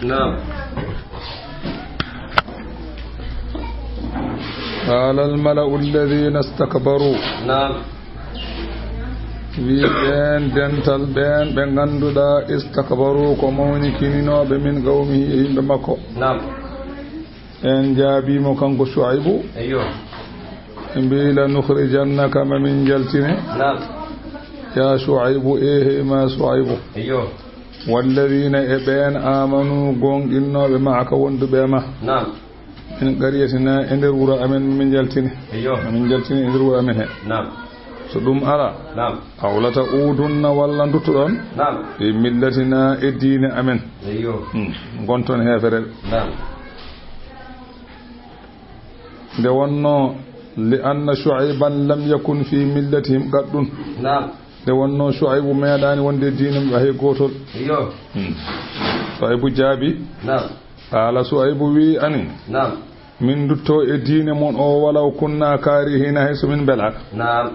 نعم. قال الملأ الذين استكبروا نعم. ويان دنتال بين بغاندودا استكبروا كوموني كينينو بمن قومه بمكو نعم. ان جابي مو كانكو شعيب ايوه بيلا نخرجنك من جلتني نعم يا شعيب ايه ما شعيب ايوه والذين ابين امنوا غونغينو بمعك وند بما نعم من قريتنا اندر ورا امن من جلتني ايوه من جلتني اندر ورا امن نعم سدوم أرى نعم أولة أودن ولا نتطرن نعم في ملتنا الدين أمن ايوه قنتون هافر نعم دوانا لأن شعيبا لم يكن في ملتهم قد نعم دوانا شعيب ميدان وند دين وهي قوتل ايوه شعيب جابي نعم قال شعيب وي أني نعم من دتو الدين من أو ولو كنا كارهين هيس من بلع نعم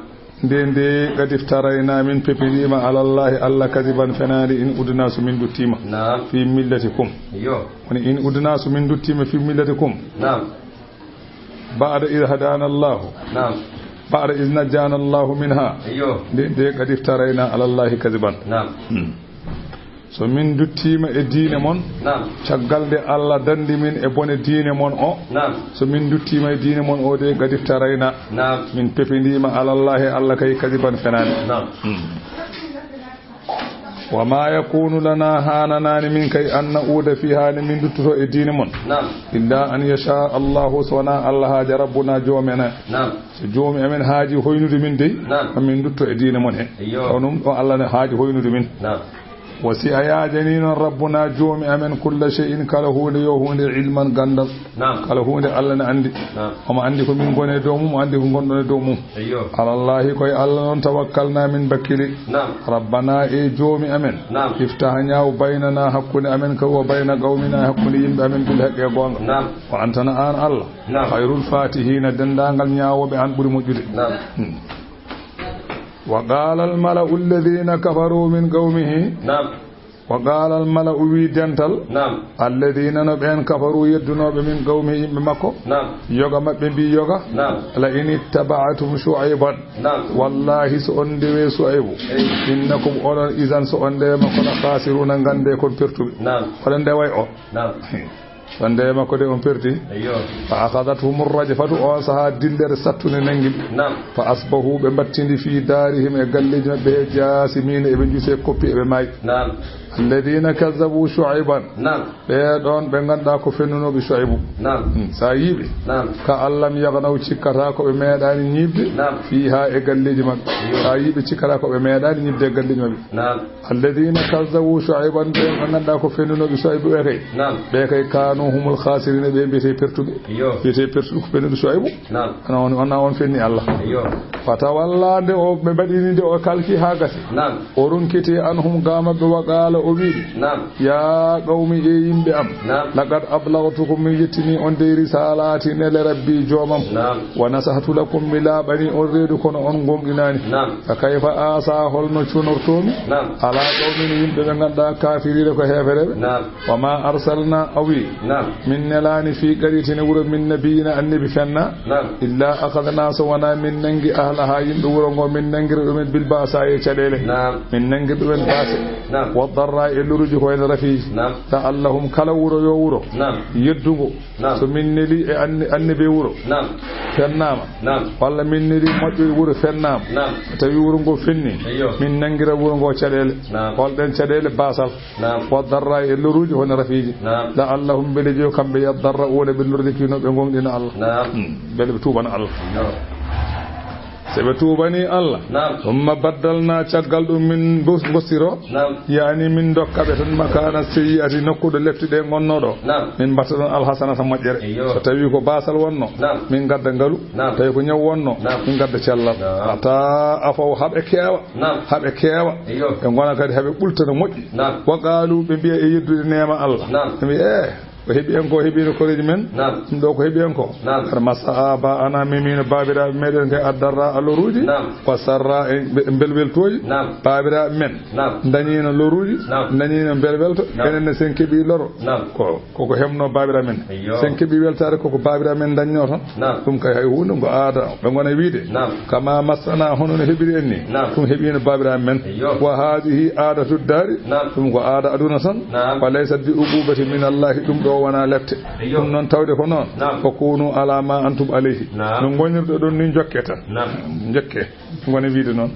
دي قد افترينا من بيبليما على الله كذبا فنادي إن أدناس من دتيما نعم في ملتكم ايوه إن أدناس من دتيما في ملتكم نعم بعد إذ هدانا الله نعم بعد إذ نجانا الله منها ايوه دي قد افترينا على الله كذبا نعم so min duttima e diine mon نعم caggalde Allah dandi min e bone diine mon o نعم so min duttima e diine mon o de gadi tarayna نعم min pepindima ala Allah kay kadiban fenani نعم وما يكون لنا هانان من كي أن نعود فيها من دتو e diine mon نعم إلا أن يشاء الله سبحانه الله هاج ربنا جومنا نعم joomi amen haaji hoynude min dey min dutto e diine mon he onum o Allah ne haaji hoynude min نعم wasi ayajanino rabbuna joomi amen kulla shay'in kala hunde yo hunde ilman gandal نعم kala hunde Allah ne andi نعم omo andi ko min gone dow mum andi ko gondon e dow mum ايوه alallahi koy Allah non tawakkalna min bakkili نعم rabbana e joomi amen نعم iftah nyaaw baynana hakkunde amen ko wa bayna qawmina hakkunde yimbe amen bil haqqi gonga نعم wa antana an Allah نعم khairul fatihina dendangal nyaawobe an buri mojjude نعم وقال الملأ الذين كفروا من قومه نعم وقال الملأ ويدنتل نعم الذين نبين كفروا يدنوا من قومه مكو نعم يوغا مبين بي يوغا نعم لئن اتبعتم شعيبا نعم والله سأندوي شعيب إنكم أولن إذن سأندوي مكو خاسرون غاندي كون بيرتو نعم فلن دي واي او نعم فندي مكو دي اون بيرتي ايوه فأخذتهم الرجفة او سها ديلر ساتوني نانغي نعم فأصبحوا بمبتندي في دارهم غاليج مبه جاسمين ابن جوسي كوبي ابي ماي نعم الذين كذبوا شعيبا نعم بيدون بغاندا كو فنونو بي شعيب نعم سايبي نعم كاللم يغنو تشكتا كو بميدان نيبي نعم فيها غاليج مب سايبي تشكتا كو بميدان نيبي غاليج مب نعم الذين كذبوا شعيبا بغاندا كو فنونو بي شعيب وكاي نعم بكاي كانوا هم الخاسرين بيتي بيرتوبي ايوه بيتي بيرتو كو فنونو شعيب نعم انا on fenni Allah ايوه fatawalla de o be badini de o kalki hagati نعم orun kiti anhum gama be waqala o wi نعم ya qawmi e yimbe am نعم laqad ablagtukum min yitini on de risalati nel rabbi jomam نعم wa nasahatu lakum bila bani on reedu kono on gomdinani نعم fa kayfa asa holno cunortomi نعم ala qawmi yimbe be ganda kafirire ko heferebe نعم wa ma arsalna awi نعم min nelani fi qaritin wuro min nabiyina annabi fenna نعم illa akhadna sawana min nangi ahlaha yimbe wuro ngo min nangir dum bil basa e cadele نعم min nangir dum basa نعم wa darra e luruji ko en rafi نعم ta allahum kala wuro yo wuro نعم yeddugo نعم so min neli e annabi wuro نعم fennama نعم walla min neli moddo wuro fennama نعم tawi wuro ngo fenni ايوه min nangira wuro ngo cadele نعم holden cadele basal نعم wa darra e luruji hono rafiji نعم la allahum belejo kambe yadarra wala bil lurdi kino be gomdina Allah نعم bele tubana Allah نعم sebe tubani Allah نعم thumma baddalna caggal dum min bosiro نعم yani min dokkabe tan makana seyati nokkude leftide gonnodo نعم min battadon alhasanata majjere Eyyo. so tawi ko basal wonno Naam. min gadda ngalu Naam. tawi ko nyaw wonno Naam. min gadda cellal Naam. ata afaw habe kewa Naam. habe kewa Eyyo. e gona kadi habe bultana moƴƴi Naam. wa qalu be biya e yeddude neema Allah Naam. be ko hebi en ko hebi no koreji men dum do ko hebi en ko masaba ana mimina babira meden kay addarra aloruji wa sarra belbel toji babira men dañina loruji dañina belbelto enen sen kebi loro ko hemno babira men sen kebi weltare ko babira men dañno tan dum kay hay hunde go aada be gona wiide kama masana hono no hebiri enni dum hebino babira men wa hadhihi aadatu dari dum go aada aduna tan fa laysa bi ububati min allah dum do wana lefte dum non tawde ko non ko kunu ala ma antum alayhi no gonirdo don ni jokketa jokke gona wiide non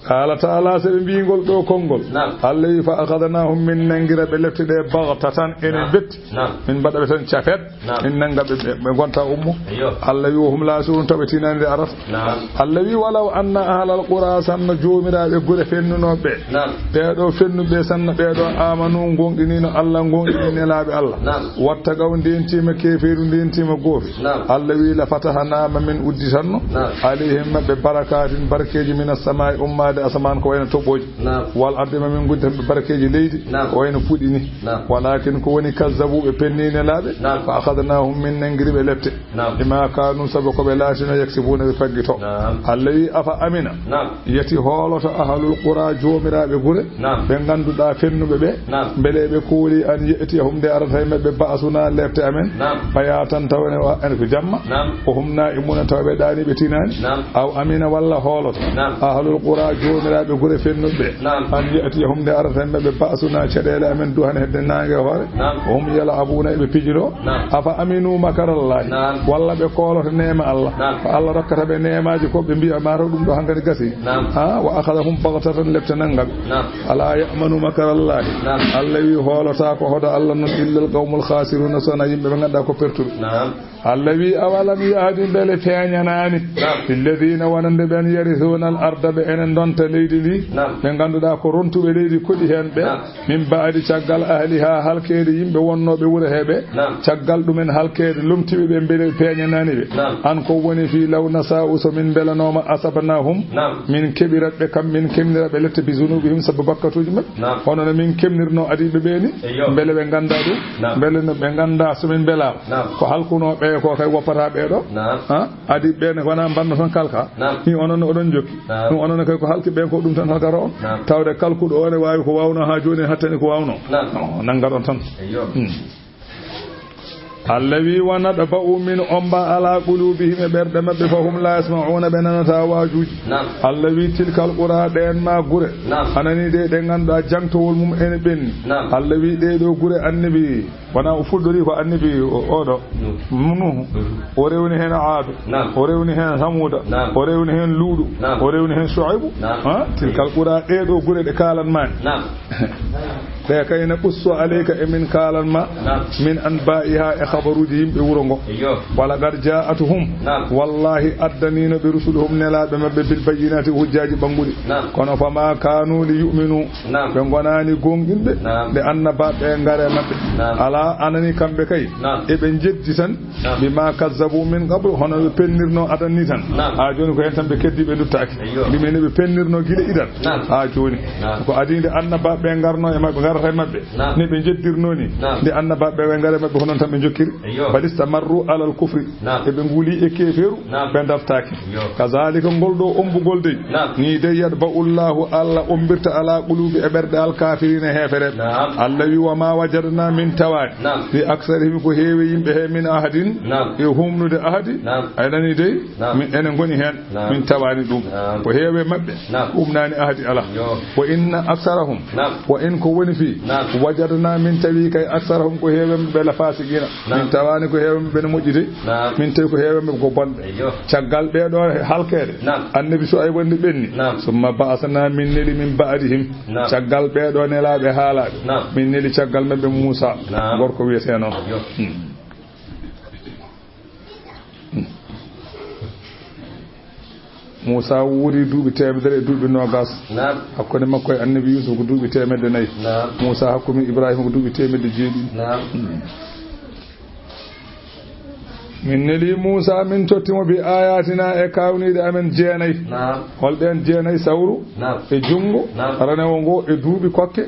قال تعالى سبيغول دو كونغول الله فاخذناهم من نغير بلفتي بغتة ان بت من بدا بتن شافet ان نغا be gonta ummu Allah yuhum la surun tabatinande araf Allah wi walaw anna ahlal qura sanna jomirabe gure fennunobe be do fennube sanna be do amanu ngongdinino Allah ngongdini laabe Allah watta gawndintima keferu ndintima gofi Allah wi la fatahana min udditanno alayhim be barakatin barkeji minas samai ummade asman ko wayna toboji wal ardima min gudde barkeji leydi ko wayna fudini walakin ko woni kazzabu be pennine laabe fa akhadnahum min nangribe lette bima kanu sabako be latina yaksibuna be faggito allahi afa amina yati holoto ahlul qura jomirabe gure be ganduda fennube be belebe kooli an yati hum de arata mabbe baasuna lefte amen bayatan tawne wa en ko jamma ko humna imuna tawbe dani be tinani aw amina walla holoto ahlul qura jomirabe gure fennube an yati hum de arata mabbe baasuna chedele amen duhan hedde nange hore hum yala abuna be pijiro afa aminu makarallahi walla be koloto neema Allah fa Allah rokkata be neemaaji ko be mbi'a maro dum do hangani gasi wa akhadhahum baghtatan lebtananga ala ya'manu makarallahi Allah wi holota ko hoda Allah non illal qawmul khasirun sana yimbe be ngada ko pertude Allah wi awalam yahdi bele feñanani alladhina wanande ben yarithuna al arda be enen donta leydi li be ganduda ko rontube leydi kodi hen be min baadi caggal ahliha halkede yimbe wonnobe wure hebe caggal dumen halkede lumtibe be bele feñanani be an ko woni fi law nasa'u so min belanoma asabnahum min kebirabe kam min kemnirabe lette bi zunubihim sababakatuji men hono no min kemnirno adibe be ni bele be ganda dum bele no be ganda so min bela ko halkuno be ko kay wopata be do adi be ne wana banno tan kalka ni onon odon jokki dum onon kay ko halki be ko dum tan hakaro tawde kalkudo one waawi ko wawno ha joni hattani ko wawno nangaron tan allawi wanada ba'u min umba ala qulubihim berde mabbe fahum la yasma'una banata wajuj allawi tilkal qura den ma gure anani de ganda jangtowol mum en ben allawi de do gure annabi wana o fuldori ko annabi odo munu o rewni hen aadu o rewni hen samuda o rewni hen luudu o rewni hen shuaibu tilkal qura de do gure de kalan man de kayna qussu alayka min kalan ma min anba'iha khabaruji yimbe wurongo wala gar ja'atuhum wallahi addanina bi rusuluhum nelabe mabbe bil bayyinati hujjaji bangudi kono fama kanu li yu'minu be gonani gongimbe de annaba be ngare mabbe ala anani kambe kay e be jeddi tan bima kazzabu min qabl hono be pennirno adanni tan ha joni ko en tan be keddi be luttaaki dimene be pennirno gile idan ha joni ko adinde annaba be ngarno e mabbe garata mabbe ni be jeddirno ni de annaba be ngare mabbe honon tan be jokkiri balistamarru ala al-kufri e be nguli e keferu be daftaki kazalika goldo ombugol de ni de yadba Allahu alla umbirta ala qulubi e berde al-kafirin hefere alla wi wa ma wajadna min tawad bi aksarihim ko heewi yimbe he min ahadin e humnude ahadi aydani de min enen goni hen min tawani dum ko heewe mabbe umnani ahadi ala wa inna aksarahum wa in ko woni fi wajadna min tawi kay aksarahum ko heewe be la fasigina min tawani ko heewe be mojjide min tay ko heewe ko bonde caggal be do halkede annabi so ay wonde benni summa ba'athna min nili min ba'dihim caggal be do nelabe haalabe min nili caggal mabbe Musa gorko wiete non Musa wuri duubi temedere duubi nogas hakkunde makko e annabi Yusuf ko duubi temedde nayi Musa hakkumi Ibrahima ko duubi temedde jeedi min neli Musa min tottimo bi ayatina e kawnide amen jeenay holden jeenay sawru e jungo ranewo ngo e duubi kokke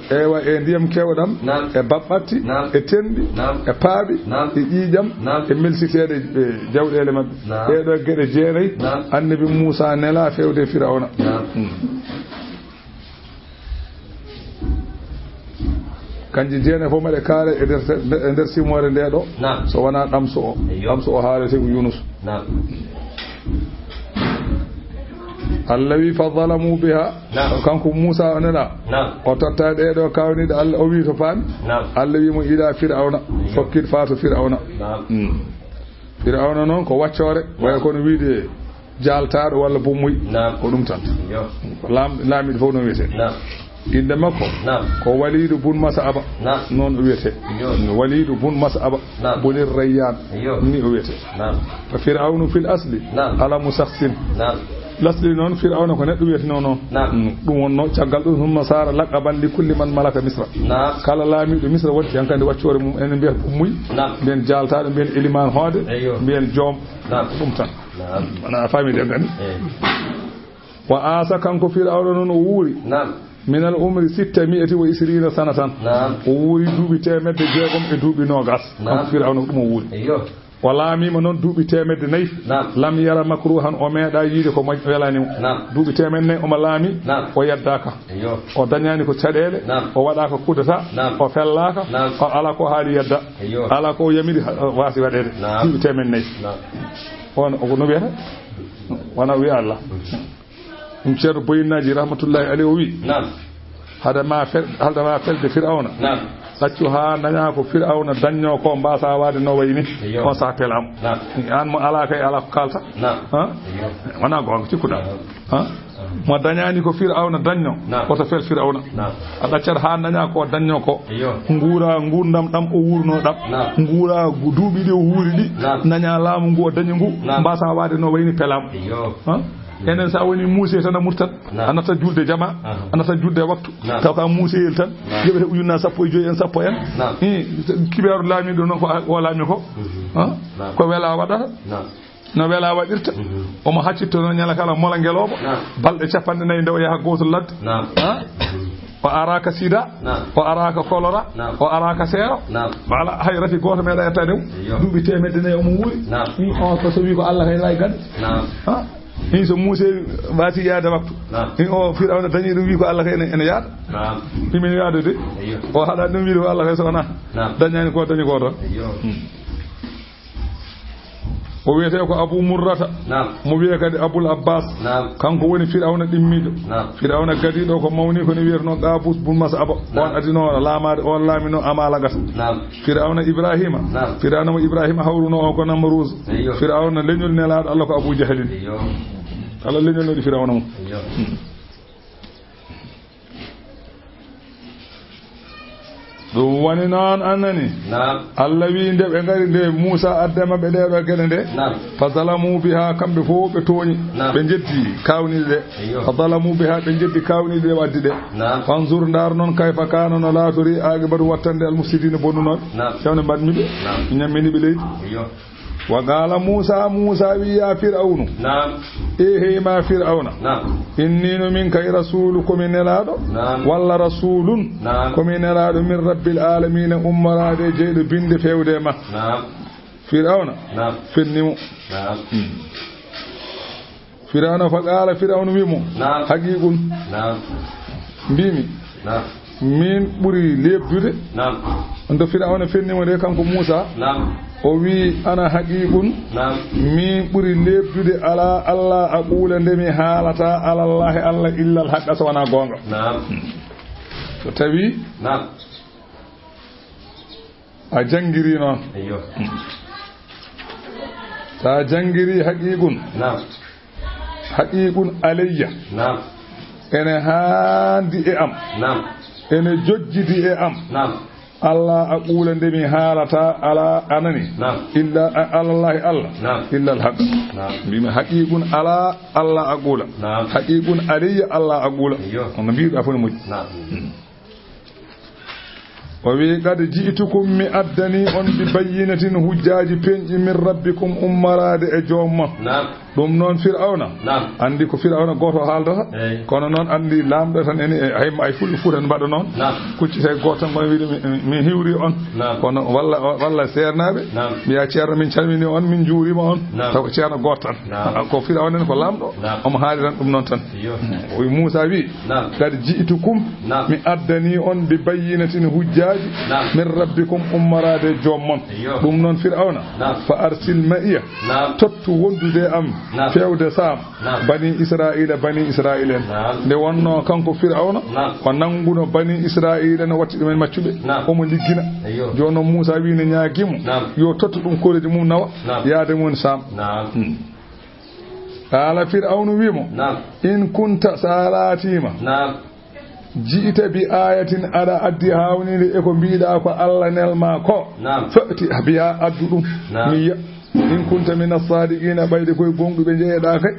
ewa e ndiyam kewɗam e babbatti e tendi e paabi e ƴiƴam e melsitede e jawɗele mabɓe ɗeɗo gueɗe jeenay annabi Musa nela fewde Firawna kanji jeene fof maɗe kaare e nder simore nde ɗo so wona ɗamso o haalete ko Yunus Allah wi fa zalamu biha kanko Musa o nela o totta ɗeɗo kawniɗe Allah o wi to faami Allah wi mo ila Firawna fokkit faato Firawna Firawna noon ko waccore way kono wiide jaltaɗo walla bummuy ko ɗum tan laamiɗo fof no wiyete inde makko ko Walidu bun Mas'aba noon o wiyete Walidu bun Mas'aba bunir Rayyan ni o wiyete fa Fir'aunu fil asli ala musakhsin lasli noon Fir'auna ko neɗɗo wiyete noon ɗum wonno caggal ɗum humma sara laqaban li kulli man malaka Misra kala laamiɗo Misra wonti hankandi waccore mum enen mbiyata bummuy mbiyen jaltaɗo mbiyen éliman hoode mbiyen joom ɗum tan wona famide gani wa asa kanko Fir'auna noon o wuuri min al umri 620 sanatan o wuuri duuɓi temedde jeegom e duuɓi nogas kanko Firawna ɗum o wuuri o laamima noon duuɓi temedde 4 lam yara makruhan o meeɗa yiide ko welanimo duuɓi temedde 4 omo laami o yeddaka o dañani ko caɗele o waɗaka kudata o fellaka o ala ko haali yedda ala ko yamiri waasi waɗede duuɓi temedde 4 on no wiyata wona wiya Allah ɗum ceerno Boyinaji rahmatullahi alayhi o wi hadama felde Firawna ɗaccu ha daña ko Firawna dañño ko mbasa wade no wayni on sa pelamo an mo ala kay ala ko kalta wona gonga cikkuɗa mo dañani ko Firawna dañño koto fel Firawna a ɗaccat ha daña ko dañño ko nguura gurdam ɗam o wurno ɗam nguura duuɓi ɗi o wuuri ɗi daña laamu ngu o dañi ngu mbasa wade no wayni pelamo enen sa woni muuse tan a murtat anata julde jama anata julde waktu taw ka muuseyel tan jeɓete ujunna 15 en 10 en kibaru laamiɗo noon ko o laami ko wela waɗata no wela waɗirta omo haccitto noon ñala kala mola ngeloɓo balɗe 4 nde o yaha gotol ladde o araka sida o araka kolora o araka seero wala hay rafi goto meeɗa yettade duuɓi temedde 4 omo wuuri on ko so wi ko Allah kay lay gadde in so Muuse wati yaade waktu in o Firawna dañi ɗum wi ko Allah kay ene yaada min yaade de o haɗa ɗum wiide ko Allah kay so wona dañani ko dañi ko tan o wiyete ko Abu Murrata mo wiye kadi Abul Abbas kanko woni Firawna ɗimmiɗo Firawna gadiɗo ko mawni ko ne wiyeteno Qabus bun Mas'aba on adino laamade on laamino amalagata Firawna Ibrahima Firawna mo Ibrahima hawruno o ko Namruz Firawna leñol nelaɗo Allah ko Abu Jahlin Allah leñolnoɗi Firawna mo ɗum woni noon annani Allah wi nde ɓe ngari nde Musa addema ɓe ɗeɗo gueɗe nde fa zalamu biha kamɓe fof ɓe tooñi ɓe jeddi kawniɗe ɗe fa zalamu biha ɓe jeddi kawniɗe ɗe waddi ɗe fanzur ndar noon kayfa kana no laatori aqibatu wattande al mufsidina bonnunoɓe cewne mbaɗmiɓe ñamminiɓe leydi wa qala Musa wi ya Fir'aunu ehe ma Fir'auna inni no min kay rasulu komi nelaɗo walla rasulun komi nelaɗo min rabbil alamin ummarade jeyɗo binde fewde ma Fir'auna fennimo Fir'auna fa qala Fir'aunu wimo haqiqun mbimi min ɓuri lebdude ndo Fir'auna fennimo de kanko Musa o wi ana haqiqun min ɓuri lebdude ala Allah aqula nde mi haalata ala Allahi Allah illa al haqqa so wona gonga so tawi a jangiri noon sa jangiri haqiqun alayya ene haandi e am ene jojjidi e am Allah aqula nde mi haalata ala anani illa alallahi Allah illa alhaq bima haqiqun ala Allah aqula haqiqun alayya Allah aqula on mbiɗa fo moƴƴi wi qad ji'tukum mi addani on bi bayyinatin hujjaji penji min rabbikum ummarade e jomma dum non fir'auna andi ko fir'auna goto haaldata kono non andi lamdo tan eni ay fullu futan mbado non kucci tay goto mo wi mi hiwri on kono walla sernabe mi ya ceerno min calmini on min juurima on taw ceerno goto tan ko fir'auna ko lamdo o haali tan dum non tan o Musa wi qad ji'tukum mi addani on bi bayyinatin hujjaji min rabbikum ummarade jommon dum non fir'auna fa arsil ma'iya tottu wondude am fewde sam bani israila nde wonno kanko fir'auna ko nanguno bani israila no watti dum maccube o mo liggina jono Musa wi ne nyaagimo yo tottu dum koreji mum nawa yaade mun sam qala fir'aunu wimo in kunta salatima ji'ita bi ayatin ada addi hawnide e ko biida ko Allah nelma ko fati biya addudum miya in kunta min as-sadiqina bayde koy gongdube jeeda kay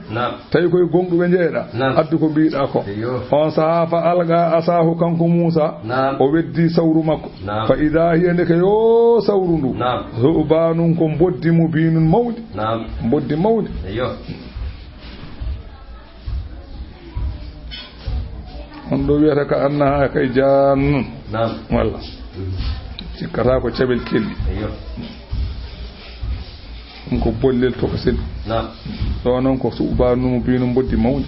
tay koy gongdube jeeda addu ko biida ko on sahafa alga asahu kanko Musa o weddi sawru makko fa idha hiya ndeke yo sawrundu zubanun ko boddi mubinun mawdi boddi mawdi on do wiyata ka annaha kay jannun walla cikkata ko cebel kelli ko bollel to ko sel do non ko subanu binum boddi mawdi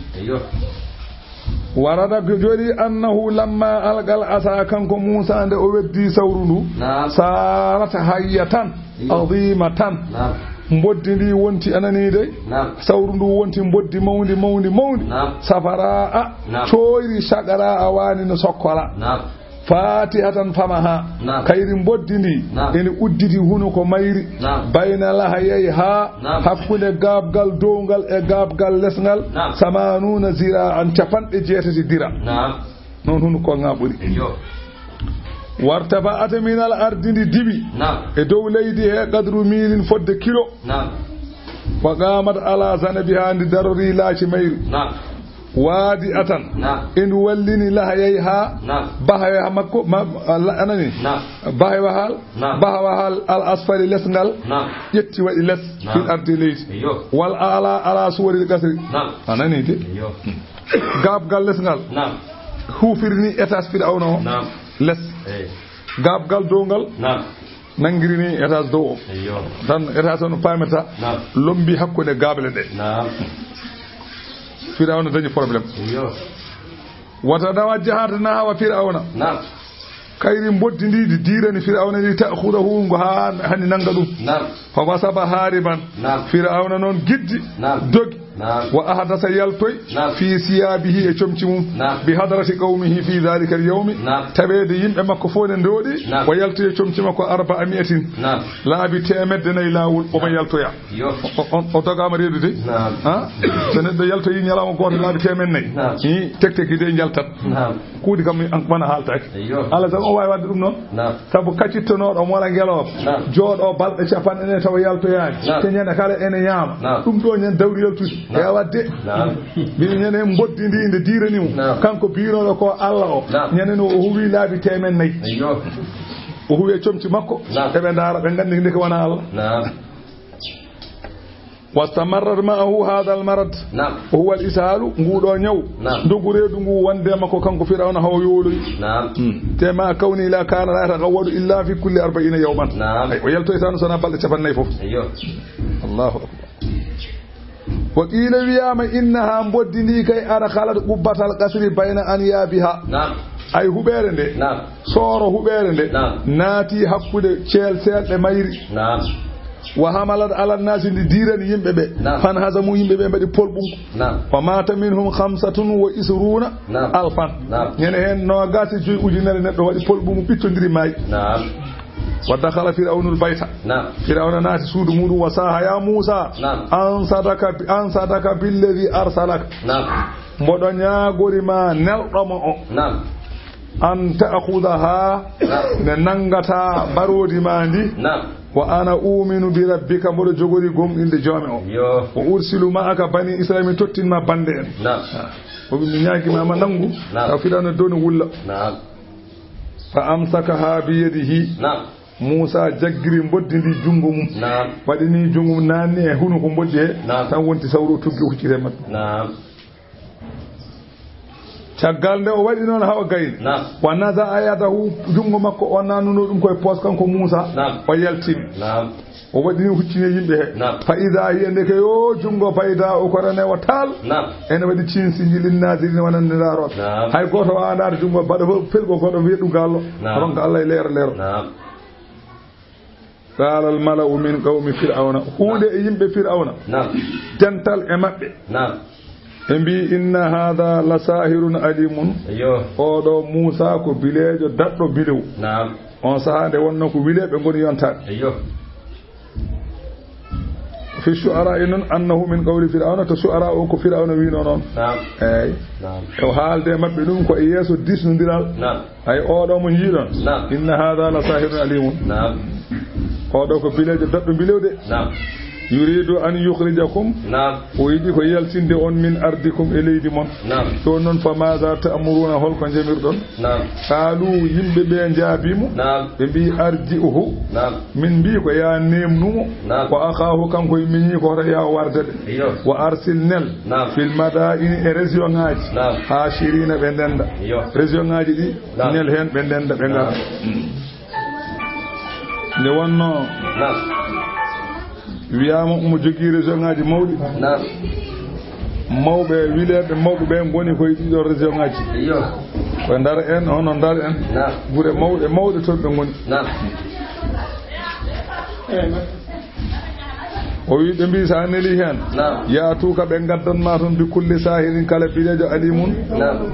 warada jodi annahu lamma algal asa kanko Musa nde o weddi sawrundu sarata hayyatan azimatan mboddi ndi wonti anani de sawru ndu wonti mboddi mawdi safara coyri sagara awani no sokkola fatihatan famaha kayri mboddi ndi eni udditi huno ko mayri bayna lahayay ha hakkunde gabgal downgal e gabgal lesngal samanuna zira an capanɗe jeetati dira non huno ko ngaburi wartafa'at min al-ardi dibi e dow leydi he qadru milin fodde kilo wa qamat ala zanabiha ndi darori laaci mayri wadi atan in wallini lahayha bahaya makko anani bahaya hal al asfali lesngal yetti wadi les fil ardi leydi wal ala suwari kasri anani de gabgal lesngal hufirni etas fir'auna les gabgal dongal nangirini etas do tan etas on pameta lombi hakkude gable de fir'auna dañi problème wata dawajjahata na wa fir'auna kayri boddi ndi dirani fir'auna ni ta'khudahu ngo hani nangadum fa wasaba hariban fir'auna non giddi dogi wa ahdasa yaltoy fi siyabihi e comci mum bi hadrati qawmihi fi dhalika al-yawm tabede yimbe makko fone ndodi wa yaltoy e comci makko 400 laabi temedde nay lawul o ma yaltoya o dogama redude ha seneddo yaltoy nyalama goto laabi temen nay ni tekte gide jaltat kuudi kam an bana haltaake ala tan o way wadde dum non sabu kaccittonodo mo wala ngelo jodo balde capan ene taw yaltoyaani te nyana kala ene nyama dum do nyen dawri yaltude ya wadde bi nyene mboddi ndi inde diranimo kanko biinodo ko Allah o nyene no o huwi laabi temen nay o huwi comci makko ebe ndara be gandi ndeke wana Allah واستمر معه هذا المرض وهو الإسهال نقول نيو نقول نقول وندم كو كان فرعون هو يولي تما كوني لا كان لا يتغول إلا في كل 40 يوما ويلتو إسان سنة بل تفن نيفوف الله أكبر وقيل ويام إنها مبدني كي أرخلت قبة القصر بين أنيابها ay huberende soro huberende naati hakkude ceel seelde mayri wa hamalat ala nasi ndi dirani yimbe be fan hazamu yimbe be mbadi polbum wa mata minhum 25 alfan ñene hen no gasi joy ujunere neddo wadi polbum bittondiri may wa dakhala fir'aunul bayta fir'auna nati suudu mudu wa saha ya musa an sadaka billadhi arsalak mbodo nyaagori ma neldomo o an ta'khudha ne nangata barodi mandi wa ana uminu bi rabbika mbodo jogori gomdinde jome o wa ursilu ma'aka bani islami tottin ma bande en o bi nyaagi ma nangu taw firana doni wulla fa amsakaha bi yadihi Musa jaggiri boddindi jungo mum wadini jungo mum nanni e hunu ko boddi he tan wonti sawro tuggi huccire mat caggal nde o waɗi noon hawa gayni wa nasa ayatahu jungo makko o nanuno ɗum koye poos kanko Musa o yaltimi o waɗini huccine yimɓe he fa ida hiya ndeke yo jungo fayda o korane wa tal ene waɗi cinsi linnasirine wonanniraroɓe hay goto wawanade jungo baɗa fof felgo goɗo wiyeɗu gallo ronka Allah e leero qala al mala'u min qawmi fir'auna hunde e yimɓe fir'auna dental e maɓɓe ɓe mbi inna hada la sahirun alimun oɗo Musa ko bilejo daɗɗo bilew on saha nde wonno ko wileɓe goni yontade fi shu'ara non annahu min qawli fir'auna to shu'ara o ko fir'auna wino non eyyi o haalde mabbe dum ko yeso disnodiral ay odo mo yiidon inna hadha la sahirun alimun odo ko bilejo daddo bilewde yuridu an yukhrijakum o yidi ko yaltinde on min ardikum e leydi mon to non fa ma za ta'muruna hol ko jamirdon qalu yimbe be jaabimo be bi arji'uhu min bi ko ya nemnumo ko akhahu kanko minni ko ta ya wardade wa arsilnal fil madaini e region ngaji hashirina be denda region ngaji di nel hen be denda be ngara ne wonno wiyama mo jogi région ngaji mawɗi mawɓe wileɓe mawɓe ɓe goni koye ɗiɗo région ngaji koye ndar en hono ndar en gure mawɗe toon ɓe goni o wi ɓe mbi sa neli hen yatuka ɓe gaddanma toon bi kulli sahirin kala bilejo alimun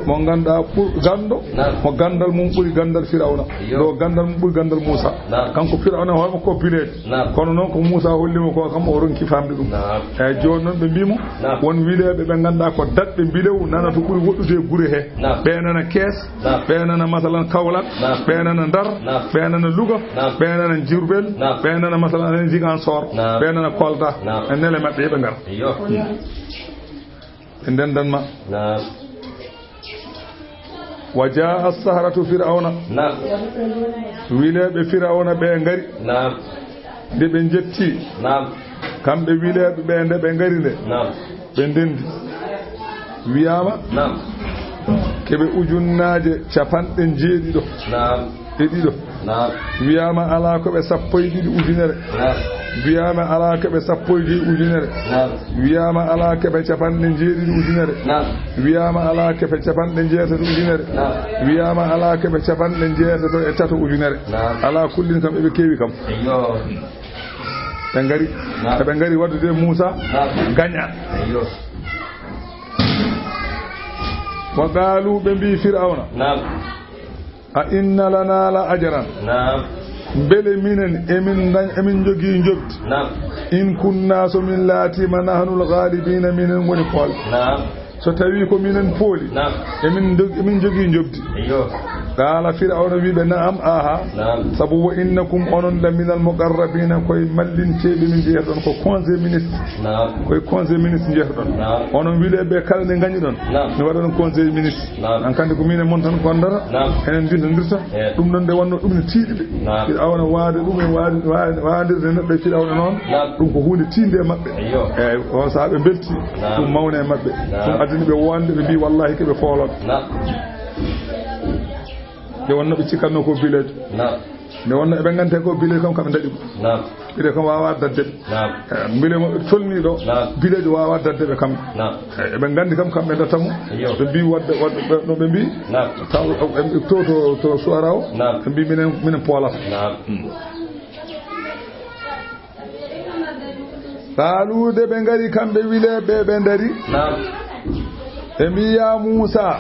mo ganduɗa gando mo gandal mum ɓuuri gandal firawna ɗo gandal mum ɓuuri gandal Musa kanko firawna homo ko bilejo kono noon ko Musa hollimo ko kam o ronki famde ɗum eyyi joni noon ɓe mbimo won wileɓe ɓe ganduɗa ko datɓe bilew nana to ɓuuri woɗɗude guure he ɓe nana Kees ɓe nana masalan Kaolack ɓe nana Ndar ɓe nana Louga ɓe nana Diourbel ɓe nana masalan Ziguinchor ɓe nana Kolda en nele mabɓe heɓe ngar ɓe ndendanma wa jaa as-saharatu fir'auna wileɓe fir'auna ɓe ngari nde ɓe jetti kamɓe wileɓe ɓe nde ɓe ngari nde ɓe ndendi wiyama keɓe ujunnaje capanɗe jeeɗiɗo e ɗiɗo wiyama ala koɓe sappo e ɗiɗi ujunere wiyama ala keɓe sappo e joyi ujunere wiyama ala keɓe capanɗe jeeɗiɗi ujunere wiyama ala keɓe capanɗe jeetato ujunere wiyama ala keɓe capanɗe jeetato e tato ujunere ala kullin kam eɓe keewi kam ɓe ngari eɓe ngari waddude Musa gaña wa qaalu ɓe mbi fir'auna a inna lana la ajran bele minen emin jogi jobdi in kunna so min laatima nahnul ghalibina minen woni pool so tawi ko minen pooli emin jogi jobdi qala fir'auna wiɓe na'am aha sabu wa innakum onon la minal muqarrabina koye mallinteɓe min jeeɗon ko conseil ministre koye conseil ministre jeeɗon onon wileɓe kala nde gañi ɗon mi waɗa ɗon conseil ministre an kandi ko minen mon tan gondata enen dindodirta ɗum ɗon nde wonno ɗum ne tiiɗiɓe fir'auna waade ɗum e wadirde neɗɗo e fir'auna noon ɗum ko hunde tiinde e maɓɓe eyyi on saaha ɓe belti ɗum mawne e maɓɓe ɗum addini ɓe wonde ɓe mbi wallahi keɓe fooloɓe nde wonno ɓe cikkanno ko village nde wonno eɓe gante ko village kam kamɓe daɗi ɗum ɓiɗe kam wawa dadde ɓe mbile mo tolni ɗo village wawa dadde ɓe kamɓe eɓe gandi kam kamɓe dattamo ɓe mbi wadde no ɓe mbi taw to suara o ɓe mbi minen poolata saalude ɓe ngari kamɓe wileɓe ɓe dari e mbi ya Musa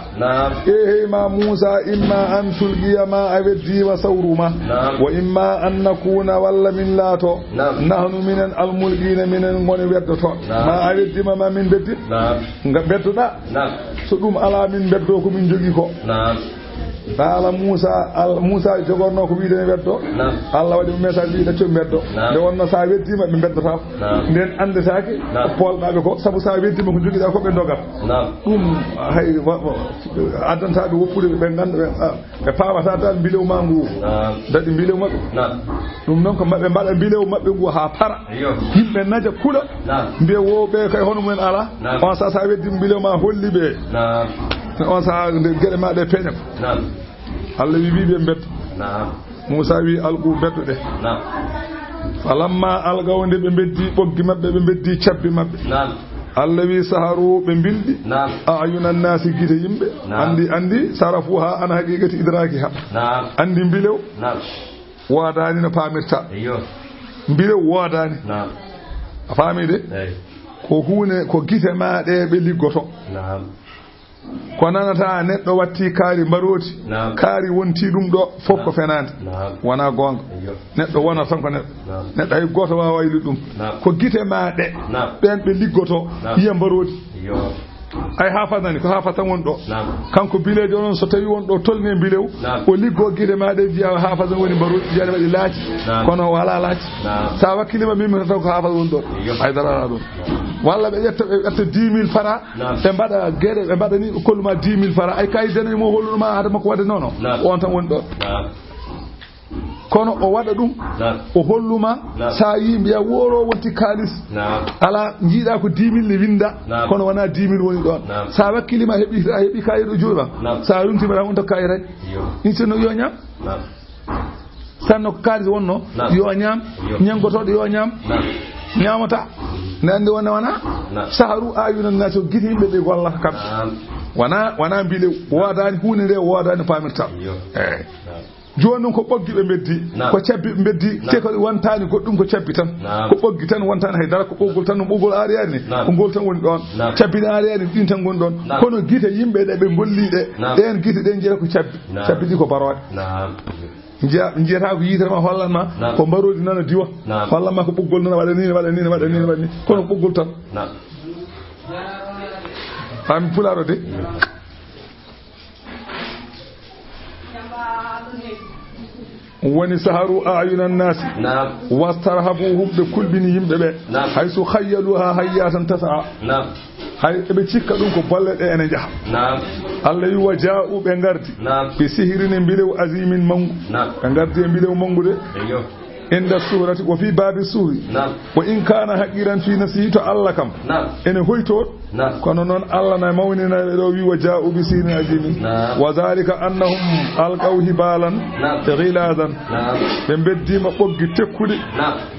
ehe ma Musa imma an tulgiya ma a weddima sawruma wa imma an nakuna walla min laato nahnu minen almulgina minen goni weddoto ma a weddima ma min beddi nga beddoɗa so ɗum ala min beddo ko min jogi ko قال موسى جogorno ko wiide weddo Allah wadi message bi dacco beddo de wonno sa weddima be beddotaam nden andetaake poldabe ko sabu sa weddima ko jogida ko be dogat dum hay addanta be woppude be ganda be paamata dal bilew mangu dadi bilew mabbe dum non ko mabbe mbada bilew mabbe ngu ha para yimbe naja kula mbiye wo be kay hono men ala on sa weddim bilew ma holli be on sa gede ma de peña Allah wi be bet Musa wi algu beddo de falamma algawde be beddi boggi mabbe be beddi ciabbi mabbe Allah wi saharu be bildi ayunan nasi gite yimbe andi sarafuha ana haqiqati idrakiha andi bilew wadani no pamirta bilew wadani afamide ko huune ko gite ma de be liggoto ko nanata neddo watti kaari maroti kaari wonti dum do fof ko fenande wana gonga neddo wona tan ko neddo ay goto wa waylu dum ko gite ma de ben be liggoto yiya maroti ay hafadani ko hafatan won do kanko bilejo non so tawi won do tolne bilew o liggo gide ma de jiya hafadan woni maroti jiya wadi laati kono wala laati sa wakkilima mimmi taw ko hafad won do ay dara do walla be yetta 10000 fara be bada gere be bada ni kolluma 10000 fara ay kay dene mo holluma adama ko wade nono on tan won do kono o wada dum o holluma sa yimbe ya woro wonti kalis ala jiida ko 10000 le winda kono wana 10000 woni don sa wakkilima hebi kaydo joba sa yunti mara on to kayre inse no yo nyam sanno kalis wonno yo nyam nyangoto yo nyam nyamata nande wana saharu ayuna naso giti himbe be golla kam wana bile wadani hunire wadani pamirta joni ko boggi be meddi ko cabbi meddi te ko wantani goddum ko cabbi tan ko boggi tan wantani haydara ko bogol tan bogol ariyani ko gol tan woni don cabbi ariyani din tan gon don kono gite yimbe de be gollide den gite den jere ko cabbi di ko barode njiyata ko yitere ma hollan ma ko mbarodi nana diwa hollan ma ko boggol nana wada ni kono boggol tan fami fularo de woni saharu ayunan nasi wastarhabuhum bi kulbini yimbe be haythu khayyaluha hayatan tas'a hay be cikka dum ko bolle de ene jaha Allah yi waja'u be ngardi bi sihirin bilew azimin mangu be ngardi bilew mangu de inda surati wa fi babi suri wa in kana haqiran fi nafsihi to Allah kam ene hoyto kono non Allah na mawnina do wi waja'u bi sihirin azimin wa zalika annahum alqaw hibalan ghiladan be beddima boggi tekkude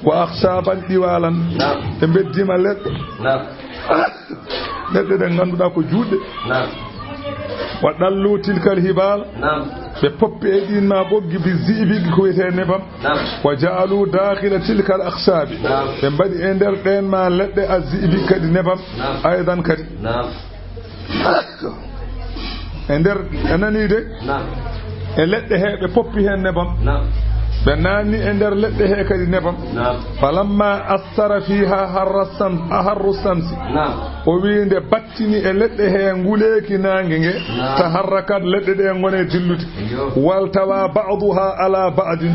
wa akhsaban diwalan be beddima ledde ledde de ganduda ko juudde wa dallu tilkal hibal be poppi e din ma boggi bi zibi ko wete nebam wa ja'alu dakhila tilkal akhsab be badi e der den ma ledde azibi kadi nebam aidan kadi e der anani de e ledde he be poppi hen nebam be nani e der ledde he kadi nebam falamma asara fiha harrusan o wiinde battini e ledde he nguleki nangenge taharrakat ledde de ngone dillude wal tawa ba'daha ala ba'din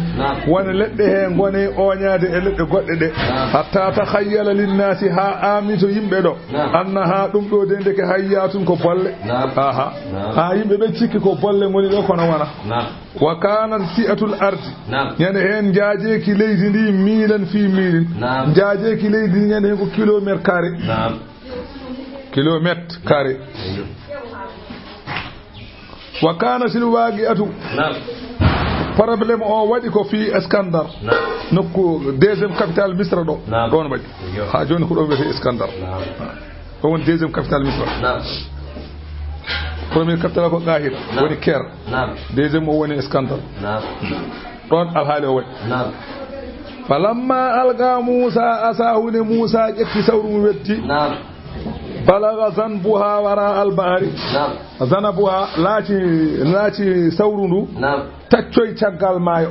wan ledde he ngone oñaade e ledde godde de hatta takhayyala lin nasi ha amito yimbe do annaha dum do de ndeke hayyatun ko bolle ha yimbe be cikki ko bolle ngoni do kono wana wa kanat si'atul ardi yani hen jaajeeki leydi ndi milan fi milin jaajeeki leydi ndi yani ko kilomètre carré kilomètre carré wa kana sil waqi'atu problème o wadi ko fi Iskandar nokku deuxième capitale Misra do don wadi ha joni ko do wete Iskandar ko won deuxième capitale Misra premier capitale ko Qahira woni Caire deuxième o woni Iskandar don alhaali o wadi falamma alqa Musa asahu li Musa jetti sawru wetti balaga zanbuha wara albahari zanabuha laati sawrundu taccoy caggal maayo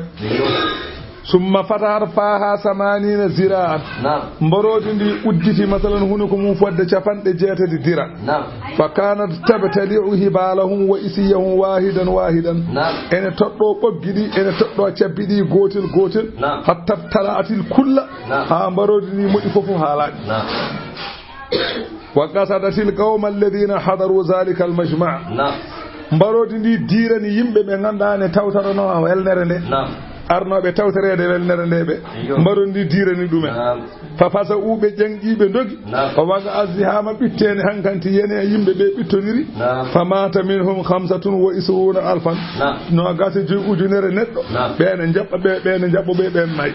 summa fatar faha samanina zira'an mbarodi ndi udditi masalan hunuko mum fodde capanɗe jeetati dira fa kanat tabtali'u hibalahum wa isiyahum wahidan ene toɗɗo ɓoggi ɗi ene toɗɗo cabbi ɗi gotel hatta tala'atil kulla ha mbarodi ndi moɗi fof haalaɗi wa qasadatil qawma alladhina hadaru zalika almajma' mbarodi ndi dirani yimɓe ɓe ganduɗa ne tawtarano welnere nde arnoɓe tawtorede welnere nde ɓe mbarodi ndi dirani ɗumen fa fasa uɓe ƴanƴiɓe dogi o waga asdihama ɓittene hankanti yene yimɓe ɓe ɓittoniri fa mata minhum 25 alfan no gasi 5 ujunere neɗɗo ɓene jaɓɓo ɓe ɓen nayyi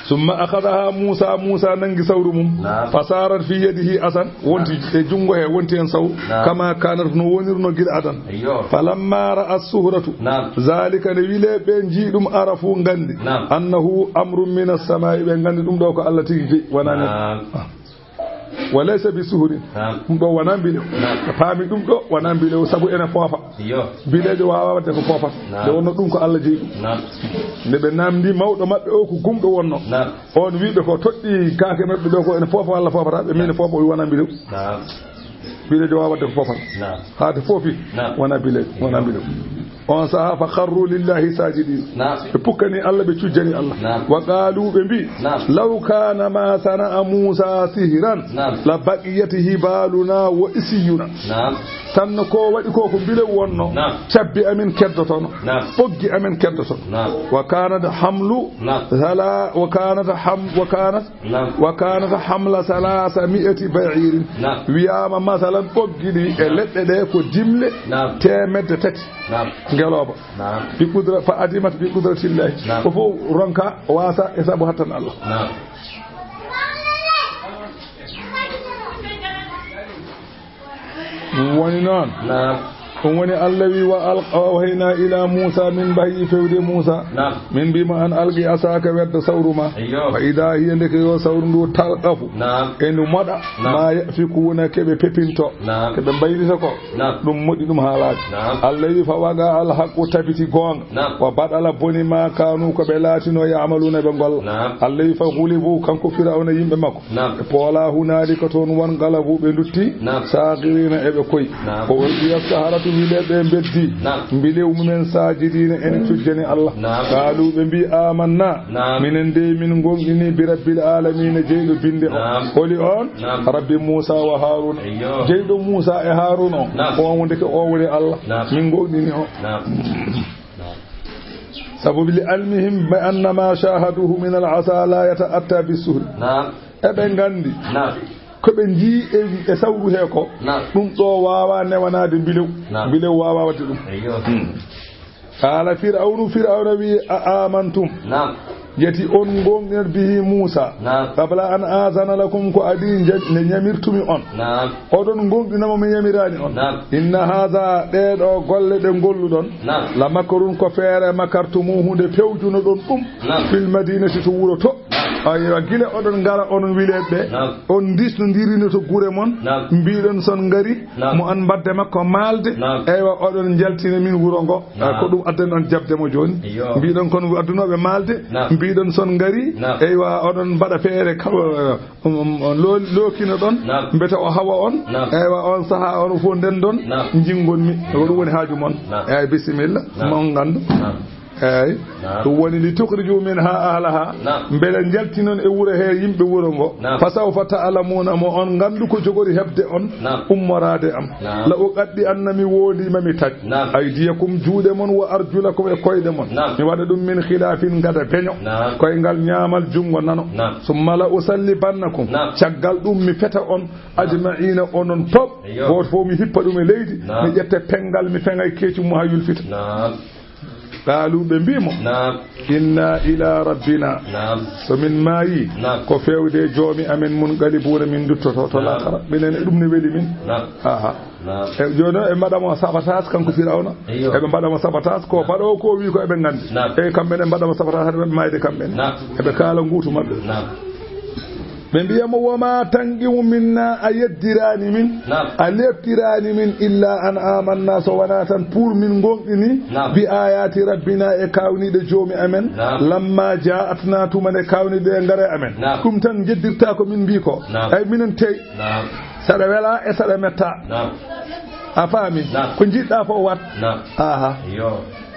ثم أخذها موسى ننجي سورهم فصارت في يده أسن وانتي جنغه وانتي ينسو كما كانت نونر نجد أدن فلما رأى السهرة ذلك نبيل بين جيدم عرفوا غندي أنه أمر من السماء بين غندي دم دوك الله تيجي ونانا وليس بسهر دو ونان بيلو فامي دum do wanan bilew sabu ene fofa bilejo wawa wadde ko fofa de wonno dum ko Allah jeeyi ne be namdi mawdo mabbe o ko gumdo wonno on wiibe ko toddi kaake mabbe do ko ene fofa walla fofata be min fofa wi wanan bilew bilejo wawa wadde ko fofa haade fofi wanan bilew on saha fa kharru lillahi sajidin be pukkani Allah be cujjani Allah wa qalu be bi law kana ma sana Musa sihran la baqiyatihi baluna wa isiyuna tan ko wadi ko bile wonno cabbi amin keddotono foggi amin keddoto wa kana hamlu sala wa kana hamla 300 ba'ir wiyama masalan foggidi e ledde de ko dimle temedde tati ngeloba bi qudra fa adimat bi qudratillahi ko fo ronka wasa e sabu hatan Allah woni non woni allawi wa alqawhayna ila Musa min bayi fewde Musa min bima an alqi asaka wedda sawruma fa ida hiya ndeke yo sawru ndu talqafu en moda ma yafikuna kebe pepinto kebe baylita ko dum modi dum halaji allawi fa waga al haqu tabiti gonga wa badala boni ma kanu ko be latino ya'maluna be gol allawi fa ghulibu kanko fir'auna yimbe makko pola hunalika ton won galabu be dutti sagirina ebe koy ko wadi yasaharatu wileɓe beddi mbilew mumen sajidina en cujjani Allah kalu ɓe mbi amanna minen de min gonɗini bi rabbil alamin jeyɗo binde o holi on rabbi Musa wa Harun jeyɗo Musa e Harun o on wonde ko o woni Allah min gonɗini o sabu li almihim bi anna ma shahaduhu min al asa la yata'atta bis-suhl eɓe gandi ko be ji e sawru he ko dum do wawa newanade bilew wawa wadde dum qala fir'auna wi amantum yati on gonner bihi Musa qabla an azana lakum ko adi ne nyamirtumi on odon gondinamo mi yamirani on inna hadha deedo golle de golludon la makarun ko feere makartumu hunde pewjuno don fil madinati to wuro to aywa gile odon ngara onon wileɓe on disno dirino to gure mon mbiɗon son ngari mo an badde makko malde eywa odon jaltina min wuro ngo ko ɗum addan on jabde mo joni mbiɗon kon addunoɓe malde mbiɗon son ngari eywa oɗon mbaɗa feere lokino ɗon mbete o hawa on eywa on saaha on fof nden ɗon jingonmi ko ɗum woni haaju mon eyyi bisimilla mon gandu eyyi ɗum woni li tukhriju minha ahlaha beele jaltinon e wuro he yimɓe wuro ngo fa sawfa ta'lamuna mo on gandu ko jogori hebde on ummorade am la o qaddi annami woodi mami taj aydiyakum juuɗe mon wa arjulakum e koyɗe mon mi waɗa ɗum min khilafin gada peño koyngal ñaamal jungo nano summa la usallibannakum caggal ɗum mi feta on ajma'ina onon pop goto fof mi hippa ɗum e leydi mi ƴette pengal mi feŋay keecum mo ha yulfita قالوا بمبيمو إنا إلى ربنا فمن ماي كفاودي جومي أمن منقلبون من دتو تلاقرا بنن ابن ولي من jono e madamo sabatas kanko firawna e be madamo sabatas ko fado ko wi ko e be ngandi e kambe ne madamo sabatas be mayde kambe e be kala ngutu mabbe بمبيام وما تنجم منا أيدراني من أليبتراني من إلا أن آمنا سوناتا بور من غنقني بآيات ربنا إكاوني دي جومي أمن لما جاءتنا تمن إكاوني دي انغري أمن كم تنجدرتاكو من بيكو أي من انتي سلولا سلمتا أفامي كنجيت أفوات آها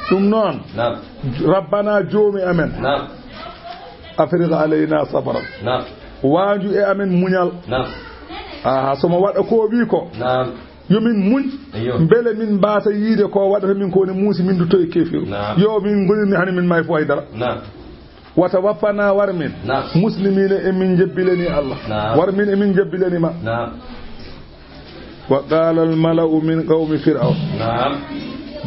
سمنون ربنا جومي أمن أفرغ علينا صبرا waaju e amen muñal somo waɗa ko wi ko yomin muñ mbele min mbasa yiide ko waɗata min ko ne muusi min duto e kefiru yo min gonirni hani min may fo haydara wata waffana war min muslimina emin jebbilani Allah war min emin jebbilani ma wa qala al mala'u min qawmi fir'aun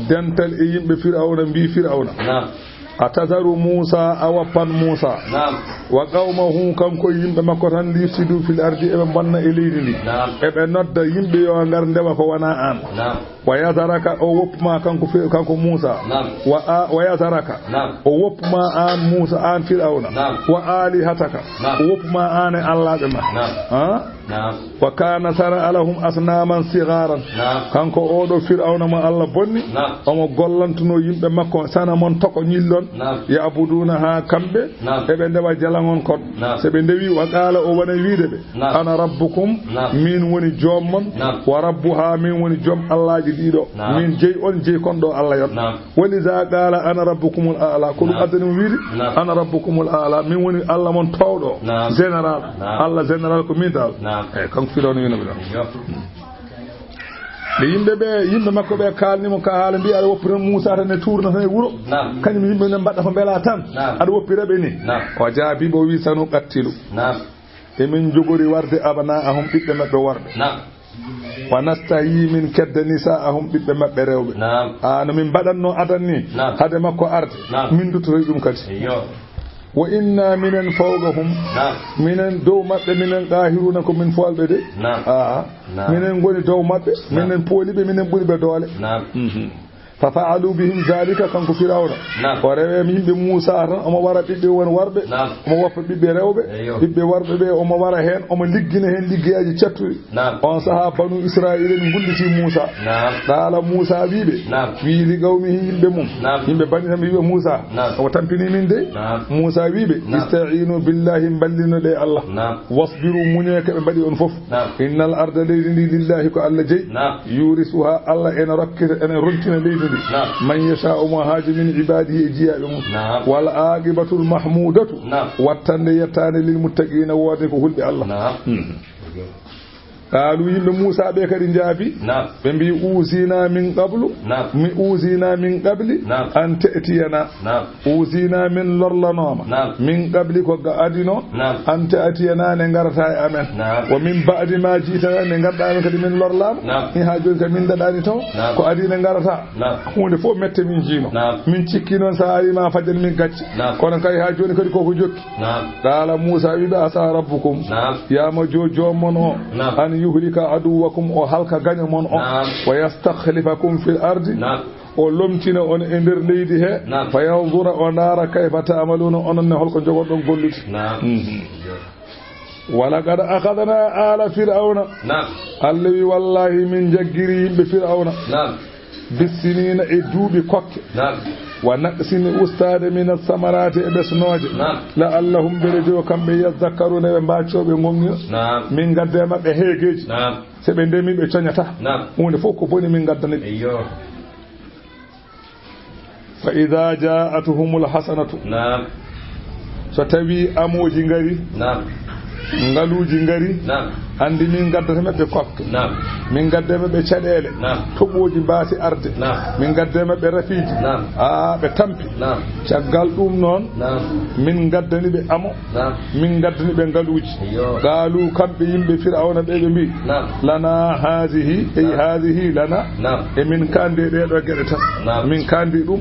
dental e yimɓe fir'auna mbi fir'auna atazaru Musa awapan Musa wa qawmuhu kanko yimbe makko tan lifsidu fil ardi e bonna e leydi ndi e be nodda yimbe yo ngar ndewa ko wana an wa yazaraka o wopma kanko Musa wa yazaraka o wopma an Musa an fir'auna wa alihataka o wopma an Allah be ma wa kana sara alahum asnaman sigaran kanko odo fir'auna ma Allah bonni omo gollantuno yimbe makko sana mon toko nyillon ya abuduna ha kambe e be ndewa jalangon kon se be ndewi wa qala o wana wiide be ana rabbukum min woni jommon wa rabbuha min woni jom Allahji dido min jey on jey kon do Allah yon wali za qala ana rabbukumul a'la kullu adanu wiide ana rabbukumul a'la min woni Allah mon tawdo general Allah general ko min dal e kanko firono yino be de yimbe makko be kalnimo ka haala mbi ada woppira Musa tan e tourna tan e wuro kanyum yimbe ne mbadda ko bela tan ada woppira be ni o jaabi bo wi sanu qattilu e min jogori warde abana ahum bibbe mabbe warbe wa nastahi min kedda nisaahum bibbe mabbe rewbe no min badanno adanni hade makko arde min dutoy dum kadi wa inna minan fawqahum minan dow mabbe minan qahiruna ko min folbe de minen goni dow mabbe minen polibe minen buribe doole ففعلوا بهم ذلك كان كفراونا ورمي من بموسى أما ورا بيبي وربي أما وفى بيبي روبي بيبي وربي أما ورا هن أما لجنا هن لجياجي شتوي أن صحاب بنو إسرائيل نقول لشي موسى قال موسى بيبي في لقومه يبمم يبني هم يبي موسى وتنبني من ده موسى بيبي استعينوا بالله بلنا لله الله واصبروا منيك بدي أنفف إن الأرض لله كأل جي يورثها الله إن ركز إن رنتنا ليه من يشاء مهاج من عباده جياء والعاقبة المحمودة والتنيتان للمتقين وادفه الله قالوا يم موسى بكر جابي بمبي اوزينا من قبل اوزينا من قبل ان تاتينا اوزينا من لرلنوم من قبل كو ادينو ان تاتينا نغرتا امن ومن بعد ما جيتنا نغرتا كدي من لرلام ni hajon ka min dadani taw ko adina ngarata hunde fo mette min jino min cikki non saari ma fajal min gacci kono kay hajon kadi ko jokki dala Musa wi ba sa rabbukum ya ma jojo mono an yuhlika aduwakum o halka gaño mon o wa yastakhlifakum fil ardi o lomtina on e nder leydi he fa yanzura o nara kayfa ta'maluna onon holko jogodon golluti ولقد أخذنا آل فرعون الذي والله من جغري بفرعون بالسنين ادوب كوك ونقسم أستاذ من الثمرات بسنوج لعلهم برجو كم يذكرون بمباتشو بمغني من قدام بهيجج سبندمي بتشنيتا من فوق بني من قدام فإذا جاءتهم الحسنة ستوي أموجي غري ngaluji ngari andi min gaddata mabbe kokka min gadde mabbe cadele toboji baasi arde min gadde mabbe rafiji be tampi caggal dum non min gaddani be amo min gaddani be ngaluji galu kambe yimbe fir'auna be mbi lana hazihi lana e min kande de do gede tan min kandi dum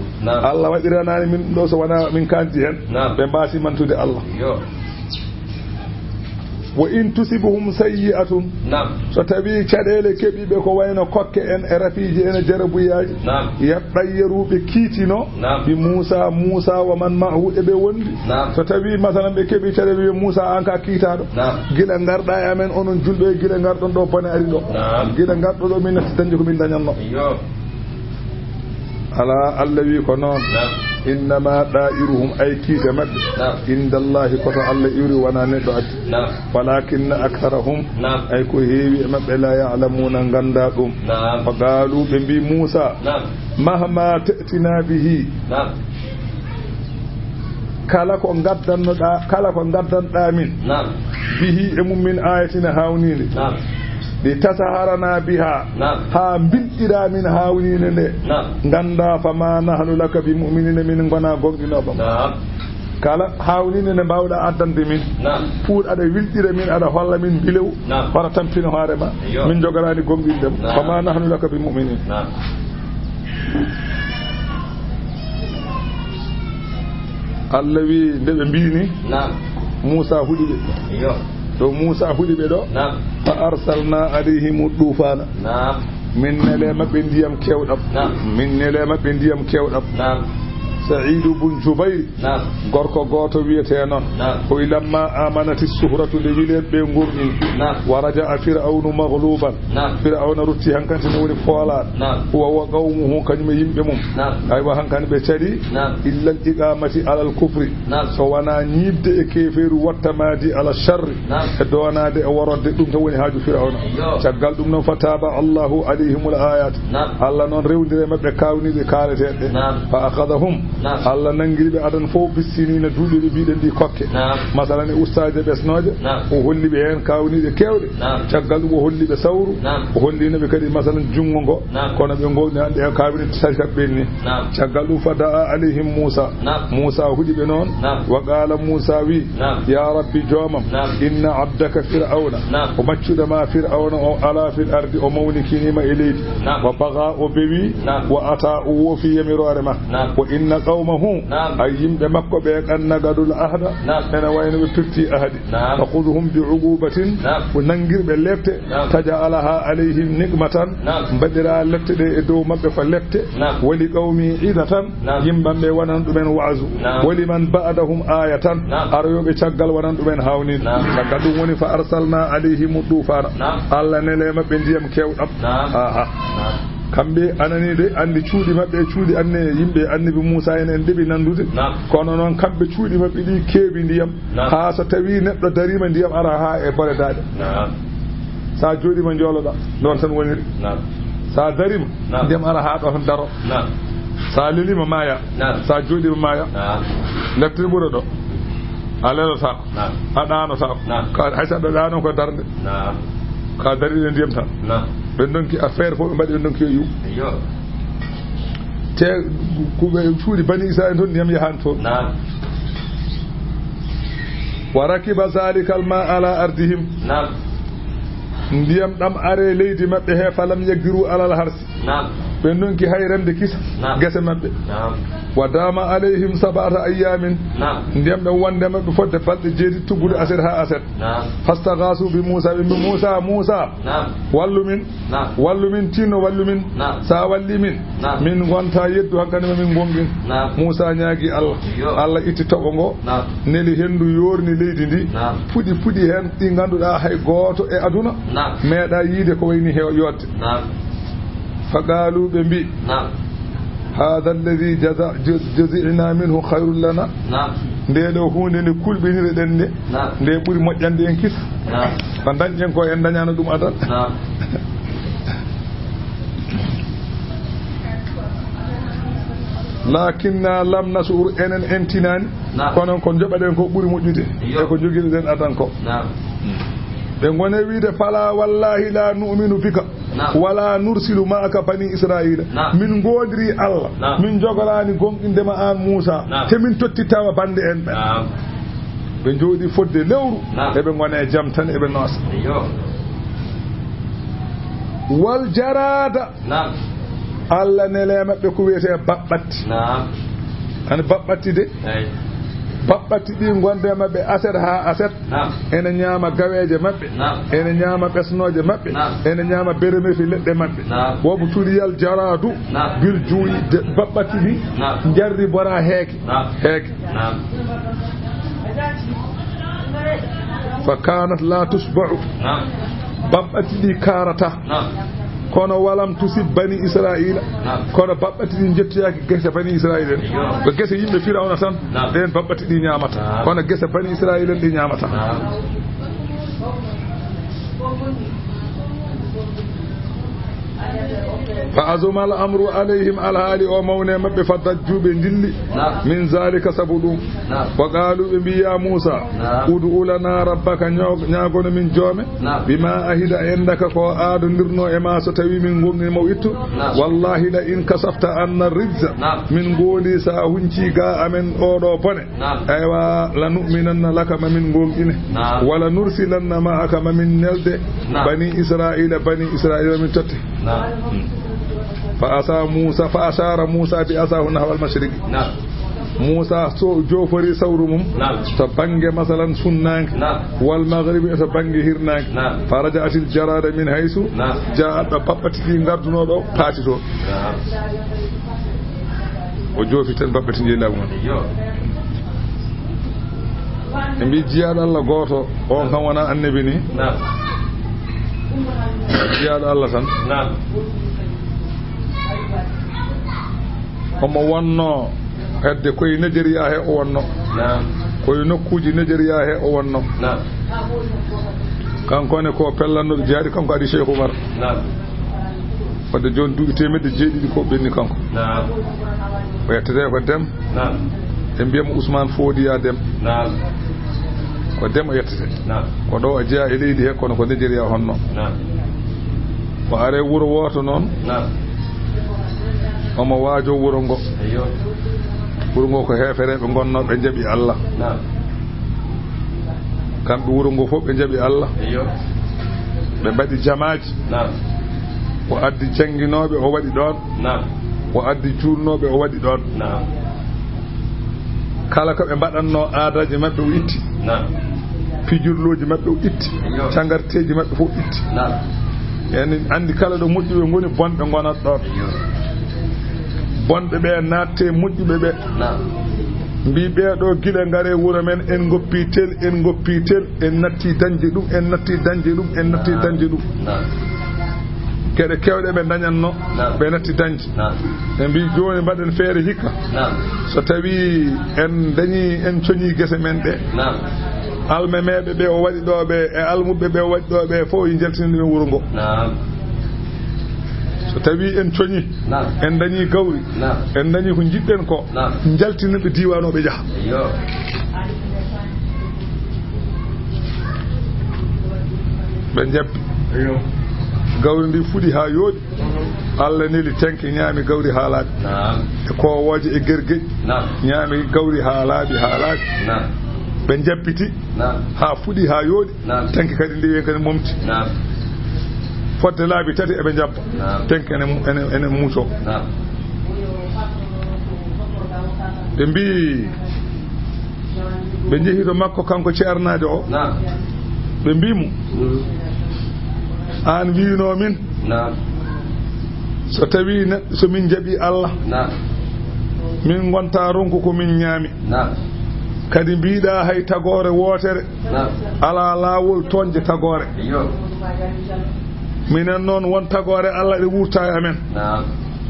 Allah wadirana min do so wana min kandi hen be baasi mantude Allah wa in tusibuhum sayyi'atun so tawi caɗele keɓiɓe ko wayno kokke en e rafiji en e jarabuyaji yaɗɗayyeruɓe kiitino bi Moussa wa man ma'hu eɓe wondi so tawi masalan ɓe keeɓi caɗele wiye Moussa an ka kiitaɗo gila garɗa e amen onon julɓe gila garɗon ɗo bone ari ɗo gila garɗo ɗo min natti dañde ko min dañanno ala Allah wi ko noon innama da'iruhum ay kiite mabɓe indallahi koto Allah iwri wona neɗɗo addi walakinna aktharahum ay ko heewi e mabɓe la ya'lamuna ganda ɗum fa qaalu ɓe mbi Moussa mahma ta'tina bihi kala ko gaddanɗa min bihi e mum min ayatina hawnide ɗi tasaharana biha ha bilɗira min hawnide nde ganda fama nahnu laka bi mu'minina min gona gonɗinoɓam kala hawnide nde mbawɗa addande min pour aɗa wilɗira min aɗa holla min bilew wara tampino hoorema min jogorani gonɗinɗem fama nahnu laka bi mu'minin Allah wi nde ɓe mbini Moussa huɗi ɓe ɗo Moussa huɗi ɓe ɗo fa arsalna alayhim dufana min nele maɓɓe ndiyam kewɗam سعيد بن جبير غوركو غوتو ويتينون كوي لما آمنت السهرة لوليت بنغورني ورجع فرعون مغلوبا فرعون رتي هنكانت نوري فولات هو وقومه كنيم يمبمم ايوا هنكان بيتشدي الا الاقامه على الكفر سوانا نيبد كيفير وتمادي على الشر دونا دي ورد دum to woni haaju fir'auna caggal dum non fataba Allahu alayhim al-ayat Allah non rewndire mabbe kawnide kaaletede fa akhadhum Allah nangiribe adan fo bisinina duude biiden di kokke masalan ustaade besnoje o hollibe hen kawnide kewde caggal dum o hollibe sawru o hollina be kadi masalan jungo go kono be ngolni ande e kawri sarkat benni caggal dum fada alayhim Musa hudibe non wa qala Musa wi ya rabbi jomam inna abdaka fir'auna o maccuda ma fir'auna o ala fil ardi o mawnikini ma eleydi wa baga o bewi wa ata o wofi yamirore ma wa inna qawmahu ay yimbe makko be kannagadul ahda ena wayno be pirti ahadi faquduhum bi'uqubatin wa nangirbe lefte taja'alaha alayhim nikmatan badira lefte de e dow mabbe fa lefte wali qawmi idatan yimbambe wanan dumen wa'zu wali man ba'dahum ayatan aroyobe caggal wanan dumen hawni caggal woni fa arsalna alayhim dufana alla nele mabbe ndiyam kewdam kambe anani de andi cuudi mabbe cuudi anne yimbe annabi Musa en debi nandude kono non kambe cuudi mabbe di keebi ndiyam ha so tawi neddo darima ndiyam ara ha e bore daade sa jodi ma joloda non tan woniri sa darima ndiyam ara ha do daro sa lilima maya sa jodi maya leptir buro do alelo sa adano sa ka haysa do dano ko darde ka daride ndiyam tan ben donki affaire fo be mbadi ben donki yu te kube fuudi bani Israil ton ndiyam yahanto wa rakiba zalika alma ala ardihim ndiyam dam are leydi mabbe he falam yagiru ala alharsi ben donki hayrande kisa gese mabbe wa dama alayhim sab'ata ayamin ndiyam be wonde mabbe fodde balde jeedi tubude aset ha aset fastaghasu bi Musa wallumin tino wallumin sa wallimin min gonta yeddu hankane min gongin Musa nyaagi Allah itti tobo ngo neli hendu yorni leydi ndi pudi hen di ganduda hay goto e aduna meeda yide ko wayni he yodde فقالوا بمبي هذا الذي جزعنا منه خير لنا ndeɗo hunde nde kulɓinire ɗen nde nde ɓuri moƴƴande en kisa ko dañƴen ko en dañano ɗum adal lakinna lam nasur enen entinani kono ko joɓaɗen ko ɓuri moƴƴude e ko joguiɗen adan ko ɓe gone wiide fala wallahi la nu'minu bika wala nursilu ma'aka bani israila min godiri Allah min jogorani gonɗindema an Musa te min tottitawa bande en ɓe ɓe jooɗi fodde lewru eɓe gone jam tan eɓe noosa wal jarada Allah nele maɓɓe ko wiyete baɓɓatti an baɓɓatti de babbati di gonde mabbe aset ha aset ene nyaama gaweje mabbe ene nyaama besnoje mabbe ene nyaama bereme fi ledde mabbe bobu turiyal jaradu bil juuyi babbati di jarri bora heeke fa kanat la tusba'u babbati di karata kono walam tusib bani israila kono babbati di jettiyaaki gese bani israila ko gese yimbe firawna tan den babbati di nyaamata kono gese bani israila di nyaamata فأزم الأمر عليهم على هالي ومونة مبه فضجوا بندل من ذلك سبودهم وقالوا يا موسى ادعو لنا ربك نياغون من جومه بما أهد عندك كو آد نرنو إما ستوي من غني مويتو والله لئن كسفت أن الرجز من غولي ساهنشي غا أمن أورو بني أيوا لنؤمنن لك من غني ولا نرسلن معك من نلد بني إسرائيل من تتي فأشار موسى بأساه نحو المشرق موسى جوفري سورمم تبنج مثلا سنانك والمغرب تبنج هرنانك فرجعت الجراد من حيث جاءت بابتي في غردنو دو باتيتو وجوفي تن بابتي جيلاغون mbi jiyaɗo Allah goto on kam wona annabi ni jiyaɗo Allah tan omo wonno hedde koye Nigeria he o wonno koye nokkuji Nigeria he o wonno kankone ko pellannoɗo jihaadi kanko adi Cheikh Oumar wadde joni duuɓi temedde jeeɗiɗi ko ɓenni kanko o yettete ko Dem e mbiyamo Ousmane Fodiya Dem ko Dem o yettete ko ɗo o jeeya e leydi he kono ko Nigeria honno o are wuro woto noon omo waajo wuro ngo ko hefereɓe gonnoɓe jaɓi Allah kamɓe wuro ngo fof ɓe jaɓi Allah ɓe mbaɗi jamaji o addi jannginoɓe o waɗi ɗon o addi juulnoɓe o waɗi ɗon kala ko ɓe mbaɗanno aadaji maɓɓe o itti pijurloji maɓɓe o itti cangarteji maɓɓe fof itti en andi kala ɗo moƴƴuɓe ngoni bonɓe gonat ɗon bonɓe ɓe natte moƴƴuɓe ɓe mbi ɓeeɗo gila ngare wuro men en goppi tel en natti dañde ɗum keɗe kewɗe ɓe dañanno ɓe natti dañde e mbi joni mbaɗen feere hikka so tawi en dañi en coñi gese men ɗe almemeɓe ɓe o waɗi ɗo ɓe e almuɓe ɓe o waɗi ɗo ɓe fof yi jaltiniɗumen wuro ngo so tawi en coñi en dañi gawri en dañi ko jiɗɗen ko jaltiniɓe diwanoɓe jaaha ɓe jabbi gawri ndi fuɗi ha yooɗi Allah neli tenke ñaami gawri ha laaɓi e kowoje e guergueƴi ñaami gawri ha laaɓi ɓe jabbiti ha fuɗi ha yooɗi tenke kadi ndi kadi momti fodde laabi tati eɓe jabba tenke ene muuso ɓe mbi ɓe jeehi to makko kanko ceernajo o ɓe mbimo an wino min so tawi so min jaɓi Allah min gonta ronko ko min ñaami kadi mbiɗa hay tagore wotere ala lawol toñde tagore minen noon won tagore Allah ɗe wurta e amen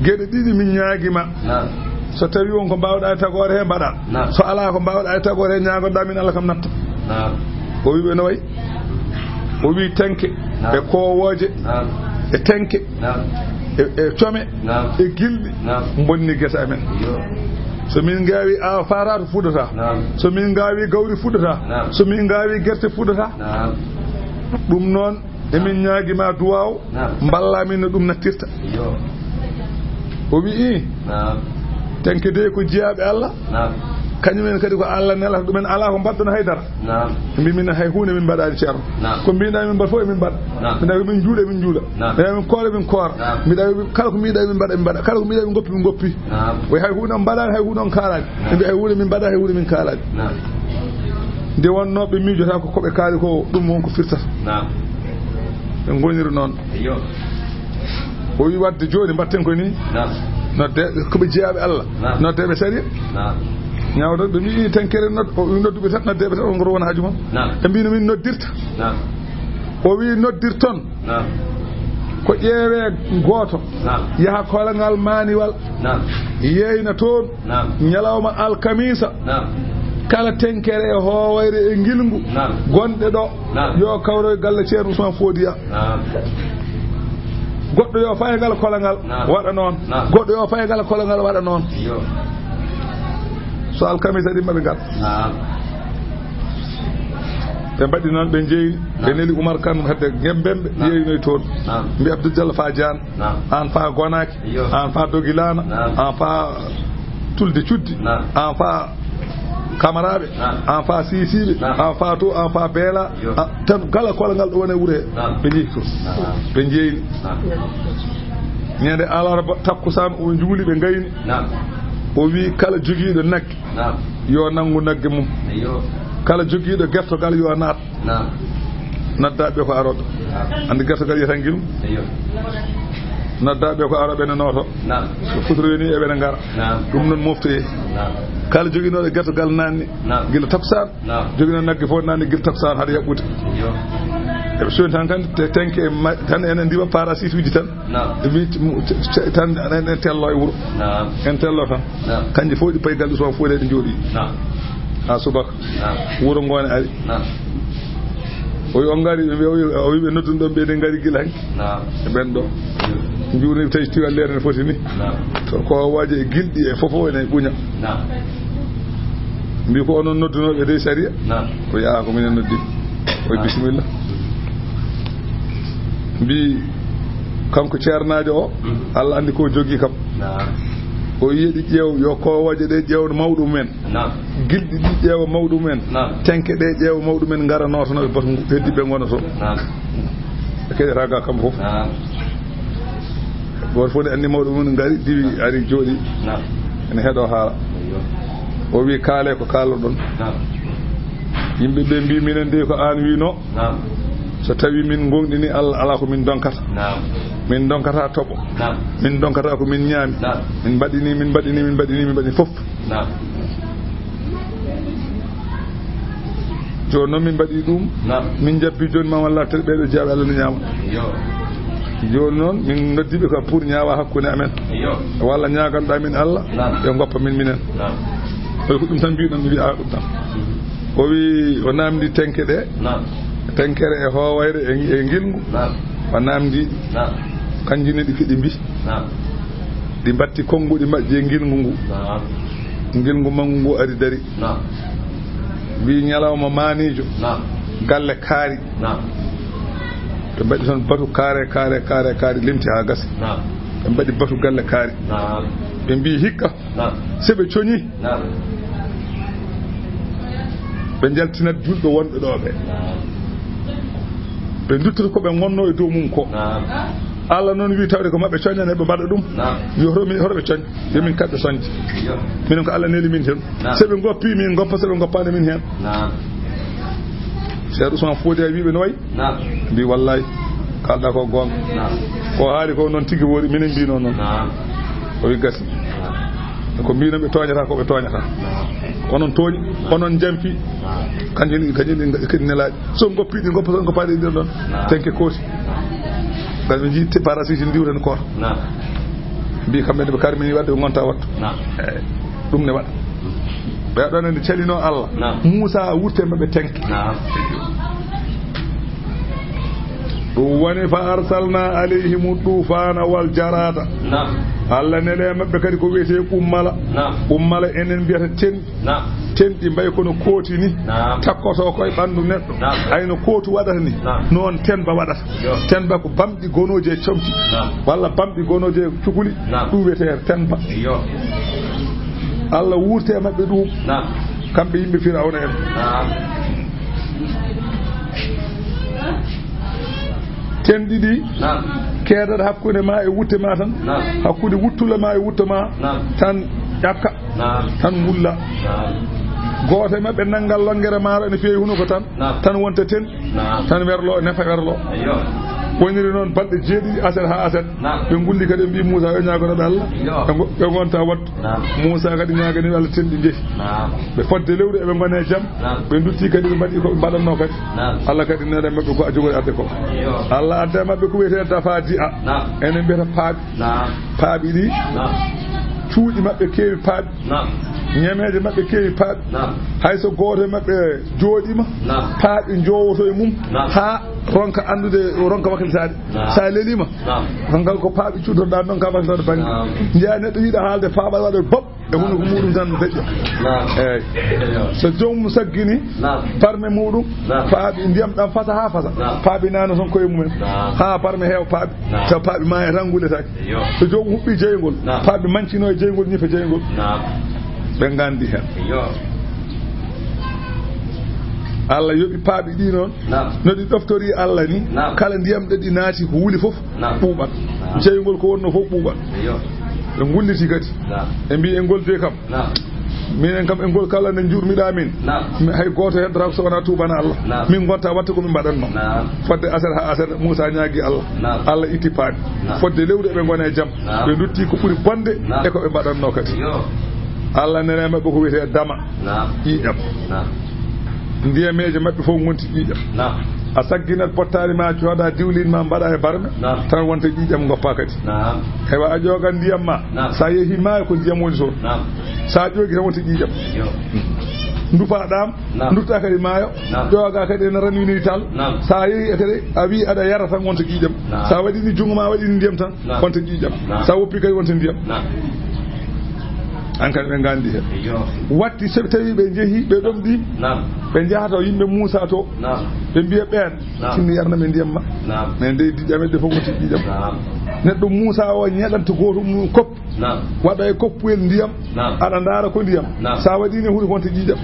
gueɗe ɗiɗi min ñaaguima so tawi won ko mbawɗa e tagore he mbaɗa so ala ko mbawɗa e tagore he ñagoɗa min Allah kam natta o wiɓe no wayi o wi tenke e kowoje e tenke e come e gilɗi bonni guesa amen so min gawi a faratu fuɗata so min gawi gawri fuɗata so min gawi guerte fuɗata ɗum noon emin ñaaguima duwaw ballamin no ɗum nattirta o wi tenke de ko jeeyaɓe Allah kañumen kadi ko Allah nelata ɗumen ala ko mbaɗɗon haydara mbimin hay hunde min mbaɗani ceerno ko mbiɗa min mbaɗa fof emin mbaɗa mbiɗa min juuɗe min juuɗa mbiɗa min koora min koora mbiɗa kala ko mbiɗa min mbaɗa min mbaɗa kala ko mbiɗa min goppi min goppi way hay hunde on mbaɗani hay hunde on kaalani mbi hay hunde min mbaɗa hay hunde min kaalani nde wonnoɓe miijota ko koɓe kaali ko ɗum won ko firtata ɓe goniri noon o wi wadde joni mbatten ko ni nodde koɓe jeeyaɓe Allah noddeɓe sariya ñawɗo ɓe mbi tenkere nodduɓe tan noddeɓe tan on ngoro wona haaju mon ɓe mbino min noddirta o wi noddirton ko ƴeewe gooto yaha kolangal maaniwal yeyna toon ñalawma alkamisa kala tenkere e hoowayre e ngilngu gonɗe ɗo yo kawro e galle ceerno Ousmane Fodiya goɗɗo yo faye ngal kolangal waɗa noon goɗɗo yo faye ngal kolangal waɗa noon so alkamisa ɗi maɓe ngal ɓe mbaɗi noon ɓe jeeyni ɓe neli Oumar Kane hedde gembemɓe yeeynoy toon mbi Abdou Diallo fa Diane an fa Gonaki an fa Dogilana an fa Tulde Cuddi an fa Camaraɓe an fa Sisiɓe an fa to an fa Beela tan kala kolangal ɗo wone wuuro he ɓe jeeyi toon ɓe jeeyni ñande alarba takkusan o juuli ɓe gayni o wi kala jogiiɗo nagge yo nanngu nagge mum kala jogiiɗo gertogal yo naat noddaɓe ko aroɓe andi gertogal yiyata ngilum noddaɓe ko aroɓe ne nooto so futoroy ni eɓene ngara ɗum noon moftoye kala joguinoɗo gertogal nanni gila takkusan joguino nagge fof nanni gila takkusan haɗa yaɓɓude eɓe soni tan kandi tenke tan enen ndiwa parasite uji tan wi tan en tello e wuuro en tello tan kanƴe fof ɗi paygal Ousmane Fodé ɗe jooɗi ha subaka wuuro ngone ari o wi on ngari o wi ɓe noddun ɗon ɓe ɗe ngari gila hanki e ɓen ɗo juurni tawi tiwal leere ne foti ni to ko waji e gilɗi e fofo ene ɓuña mbi ko onon noddunoɓe de saria o yaha ko minen noddi o bisimilla mbi kanko ceernajo o Allah andi ko jogui kam o yiiɗi ƴeew yo kowoje ɗe ƴeewno mawɗumen gilɗi ɗi ƴeewa mawɗumen tenke ɗe ƴeewa mawɗumen gara notonoɓe bato heddiɓe gona toon e keɗata ga kam foof goto fof ne andi mawɗumen gari diwi ari jooɗi ene heeɗo haala o wi kaale ko kalloɗon yimɓeɓe mbi minen de ko an wino so tawi min gonɗini Allah ala ko min donkata min donkata toɓo min donkata ko min ñaami min mbaɗini fof joni noon min mbaɗi ɗum min jabbi joni ma walla tere ɓeɗo jaaɓe Allah no ñaama joni noon min noddiɓe ko pour ñaawa hakkude amen walla ñaganɗa min Allah ɓe goppa min minen oy ko ɗum tan mbiɗon mi wiya ɗum tan o wi o namdi tenke ɗe tenkere e hoowayre e ngilngu o namdi kanjine ɗi kiɗi mbi ɗi batti konnguɗi majji e ngilngu ngu ngilngu mangu ngu ari dari wi ñalawma manijo galle kaari ɓe mbaɗi toon batu kaare limti ha gasi ɓe mbaɗi batu galle kaari ɓe mbi hikka seɓe coñi ɓe jaltinat julɓe wonɓe ɗo ɓe duttoto ko ɓe gonno e dow mum ko Allah noon wi tawde ko mabɓe coññane ɓe mbaɗa ɗum yo horoɓe coñ yomin kaɓɓe soñde minen ko Allah neli min hen seɓe goppi min goppa seɓe goppani min hen Cheikh Ousmane Fodé wiɓe no wayi mbi wallahi kalɗa ko gonga ko haali ko noon tigui woori minen mbino noon o wi gasi ko mbinoɓe toñata koɓe toñata onon tooñi onon jampi kañum kadi nelaɗi so goppiɗi goppa son goppaɗe nder ɗon tenke kooti ɓe jii parasite ndiwren koto mbi kamɓe nde ɓe karmini wadde ɓe gonta wattu eyyi ɗum ne waɗa ɓeɗon ene calino Allah Moussa wurte maɓe tenke ɗum woni fa arsalna alayhim tufana wal jarada Allah nele maɓɓe kadi ko wiyete ummala enen mbiyata tenɗi mbay kono kooti ni takkoto koye ɓandu neɗɗo ayno kootu waɗata ni noon tenba waɗata tenba ko bamɗi gonoji e comti walla bamɗi gonoji e cukuli ɗum wiyete tenba Allah wurte mabbe dum kambe yimbe Firawna en tendidi keedata hakkunde ma e wutte ma tan hakkunde wuttula ma e wutta ma tan yakka tan mulla goote mabbe nangal longere maaro ene feewi huno ko tan wonta ten tan werlo nefa werlo woniri noon balɗe jeeɗiɗi aset ha aset ɓe gulli kadi mbi Moussa yo ñagonoɓe Allah ɓe gonta wattu Moussa kadi ñaganiɓe Allah tenɗi jeehi ɓe fodde lewru eɓe gone jaam ɓe dutti kadi ɓe mbaɗi ko ɓe mbaɗanno kadi Allah kadi nene mabɓe ko a jogori adde ko Allah adde mabɓe ko wiyete dafa di a enen mbiyata paaɓi ɗi cuuɗi mabɓe keewi paaɓi ñemeje mabɓe keewi paaɓi hayso gooto mabɓe jooɗima paaɓi jowoto e mum ha ronka andude ronka waklitade sa lelima rongal ko paaɓi cuutoɗa noon ka waklitade banggue jeeya neɗɗo yiiɗa haalde paaɓal waɗa bob e huno ko muɗum tan feƴƴa eyyi so joomum saggini parme muɗum paaɓi ndiyam ɗam fasa ha fasa paaɓi nano ton koye mumen ha parme heew paaɓi taw paaɓi ma e tan gulletake so joomum huɓɓi jeygol paaɓi mancino e jeygol ñifa jeygol ɓe gandi hen Allah yoɓi paaɓi ɗi noon no ɗi ɗoftori Allah ni kala ndiyam ɗeɗi naati ko wuli fof ɓuuɓat jeygol ko wonno fof ɓuuɓat ɓe gulliti kadi e mbi e ngol de kam minen kam e ngol kala nde jurmiɗa min hay goto heddata so wona tubana Allah min gonta watta komin mbaɗanno fodde aset ha aset Moussa ñaagui Allah itti paaɓi fodde lewru eɓe gone jaam ɓe dutti ko ɓuuri bonde e ko ɓe mbaɗanno kadi Allah nene mabɓe ko wiyete dama ƴiƴam ndiyameje mabɓe fof gonti ƴiƴam a sagginat pottari ma cooda diwlin ma mbaɗa e barme tan wonta ƴiƴam goppa kadi hewa a joogan ndiyam ma sa yeehi maayo ko ndiyam woni toon sa ƴoogi tan wonta ƴiƴam dufaɗam dutta kadi maayo ƴooga kadi ene ranwini tal sa yeehi kadi a wi aɗa yara tan wonta ƴiƴam sa waɗini jungo ma waɗini ndiyam tan wonta ƴiƴam sa woppi kadi wonta ndiyam an kadi ɓe gandi hen watti soɓe tawi ɓe jeehi ɓe ɗom ɗi ɓe jahata yimɓe Moussa to ɓe mbiya ɓeen tinno yarname ndiyam ma mais nde diƴameɗe fof goti ƴiƴam neɗɗo Moussa o ñeɗanta goto mum kopp waɗa e koppuyel ndiyam aɗa daara ko ndiyam sa waɗini hunde wonta ƴiƴam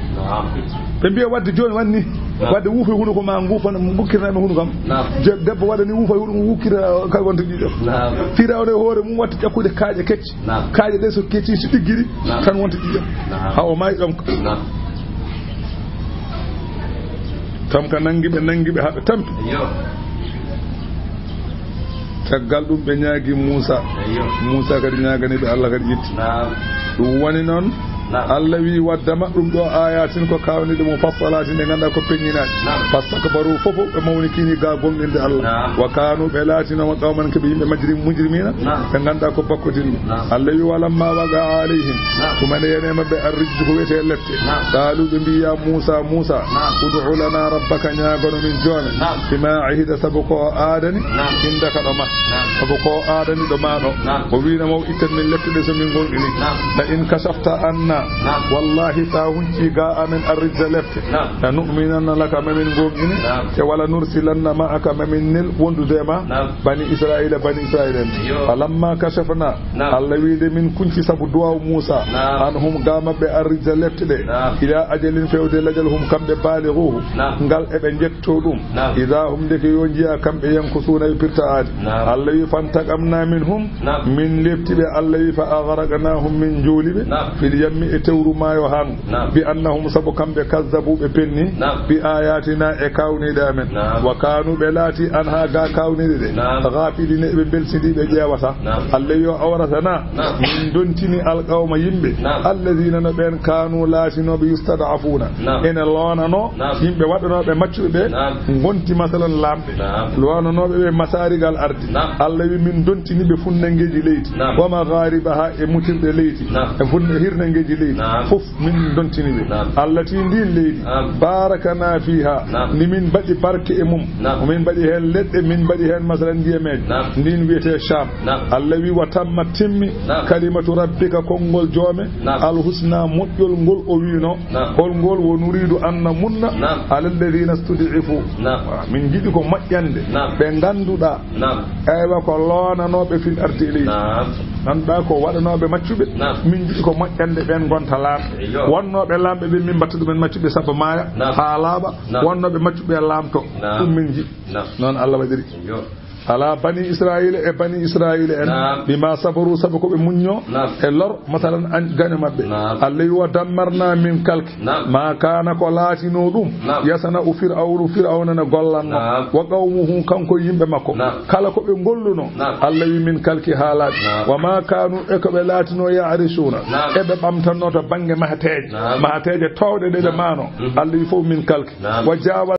ɓe mbiya wadde joni wanni wadde wuufa huuɗo ko ma guufana gukkirnami huuɗo kam debbo waɗani wuufa huuɗo ko wukkira kay wonta ƴiƴam Firawna e hoore mum watta ƴakkude kaaƴe kecce kaaƴe ɗe so kecci so ɗigguiɗi tan wonta ƴiƴam ha o maayi ɗon kam ka nanguiɓe haɓe tampi caggal ɗum ɓe ñaagui Moussa kadi ñaganiɓe Allah kadi itti ɗum woni noon Allah wi waddama ɗum ɗo ayatin ko kawnide mo fassalati nde ganduɗa ko peññinaɗi fastakbaru fofo ɓe mawnikini ga gonɗinde Allah wa kanu ɓe laatinoma qawman koɓe yimɓe mujrimina ɓe ganduɗa ko bakkotinɗo Allah wi walamma waga alayhim tumane yenema ɓe arrijju ko wiyete lefte qalu ɓe mbi ya Moussa ud'u lana rabbaka ñagono min jone bima ahida saabu ko adani indaka ɗo ma saabu ko adani ɗo maɗo o winamo itten min lefte ɗe somin gonɗini la in kasafta anna wallahi sa hunci ga amen arrijja lefte la nu'minanna laka mamin gonɗini e wala nursilanna ma'aka mamin nel wondudema bani israila en falamma kashafna Allah wiide min kunci sabu duwaw Moussa anhum ga mabɓe arrijja lefte ɗe ila ajalin fewde lajal hum kamɓe balighuhu ngal eɓe jetto ɗum ida hum deke yo jiya kamɓe yankusuna e pirta aadi Allah wi fantaqamna minhum min leftiɓe Allah wi fa aghraqnahum min juuliɓe fil yammi e tewru maayo han bi annahum sabu kamɓe kazzabu ɓe penni bi ayatina e kawniɗe amen wa kanu ɓe laati an ha ga kawniɗe ɗe ghafilina eɓe belsidiɓe ƴeewata Allah yo awratana min dontini alqawma yimɓe alladina no ɓen kanu laatinoɓe yustadafuna ene loonano yimɓe waɗanoɓe maccuɓe ɓe gonti masalan lamɓe loonanoɓe ɓe masarigal ardi Allah wi min dontiniɓe funnangeji leydi wa magharibaha e mutirɗe leydi e funne hirnangeji leydi fof min dontiniɓe Allah ti ndin leydi barakana fiha ni min mbaɗi barke e mum min mbaɗi hen leɗɗe min mbaɗi hen masalan ndiyameji ndin wiyete Sham Allah wi wa tamma timmi kalimatu rabbika konngol joome alhusna moƴƴol ngol o wino holngol wonuridu anna munna alalladina stud'ifu min jiɗi ko moƴƴande ɓe ganduɗa eywa ko loonanoɓe fil ardi leydi ganduɗa ko waɗanoɓe maccuɓe min jiɗi ko moƴƴande ɓen gonta laamɓe wonnoɓe laamɓe ɓe min batta ɗumen maccuɓe saabu maaya ha laaɓa wonnoɓe maccuɓe laamto ɗum min jiɗi noon Allah waɗiri ala bani israila e bani israila en bima sabaru sabu ko ɓe muñño e lor masalan gaño mabɓe allah wa dammarna min kalki ma kana ko laatino ɗum yasana u fir'auna ne gollanno wa qawmuhu kanko yimɓe makko kala ko ɓe golluno allah wi min kalki haalaɗi wa ma kanu e ko ɓe laatino yarisuna eɓe ɓamtanno to banggue mahateje towɗe ɗe ɓe maano allah wi fof min kalki wa jawa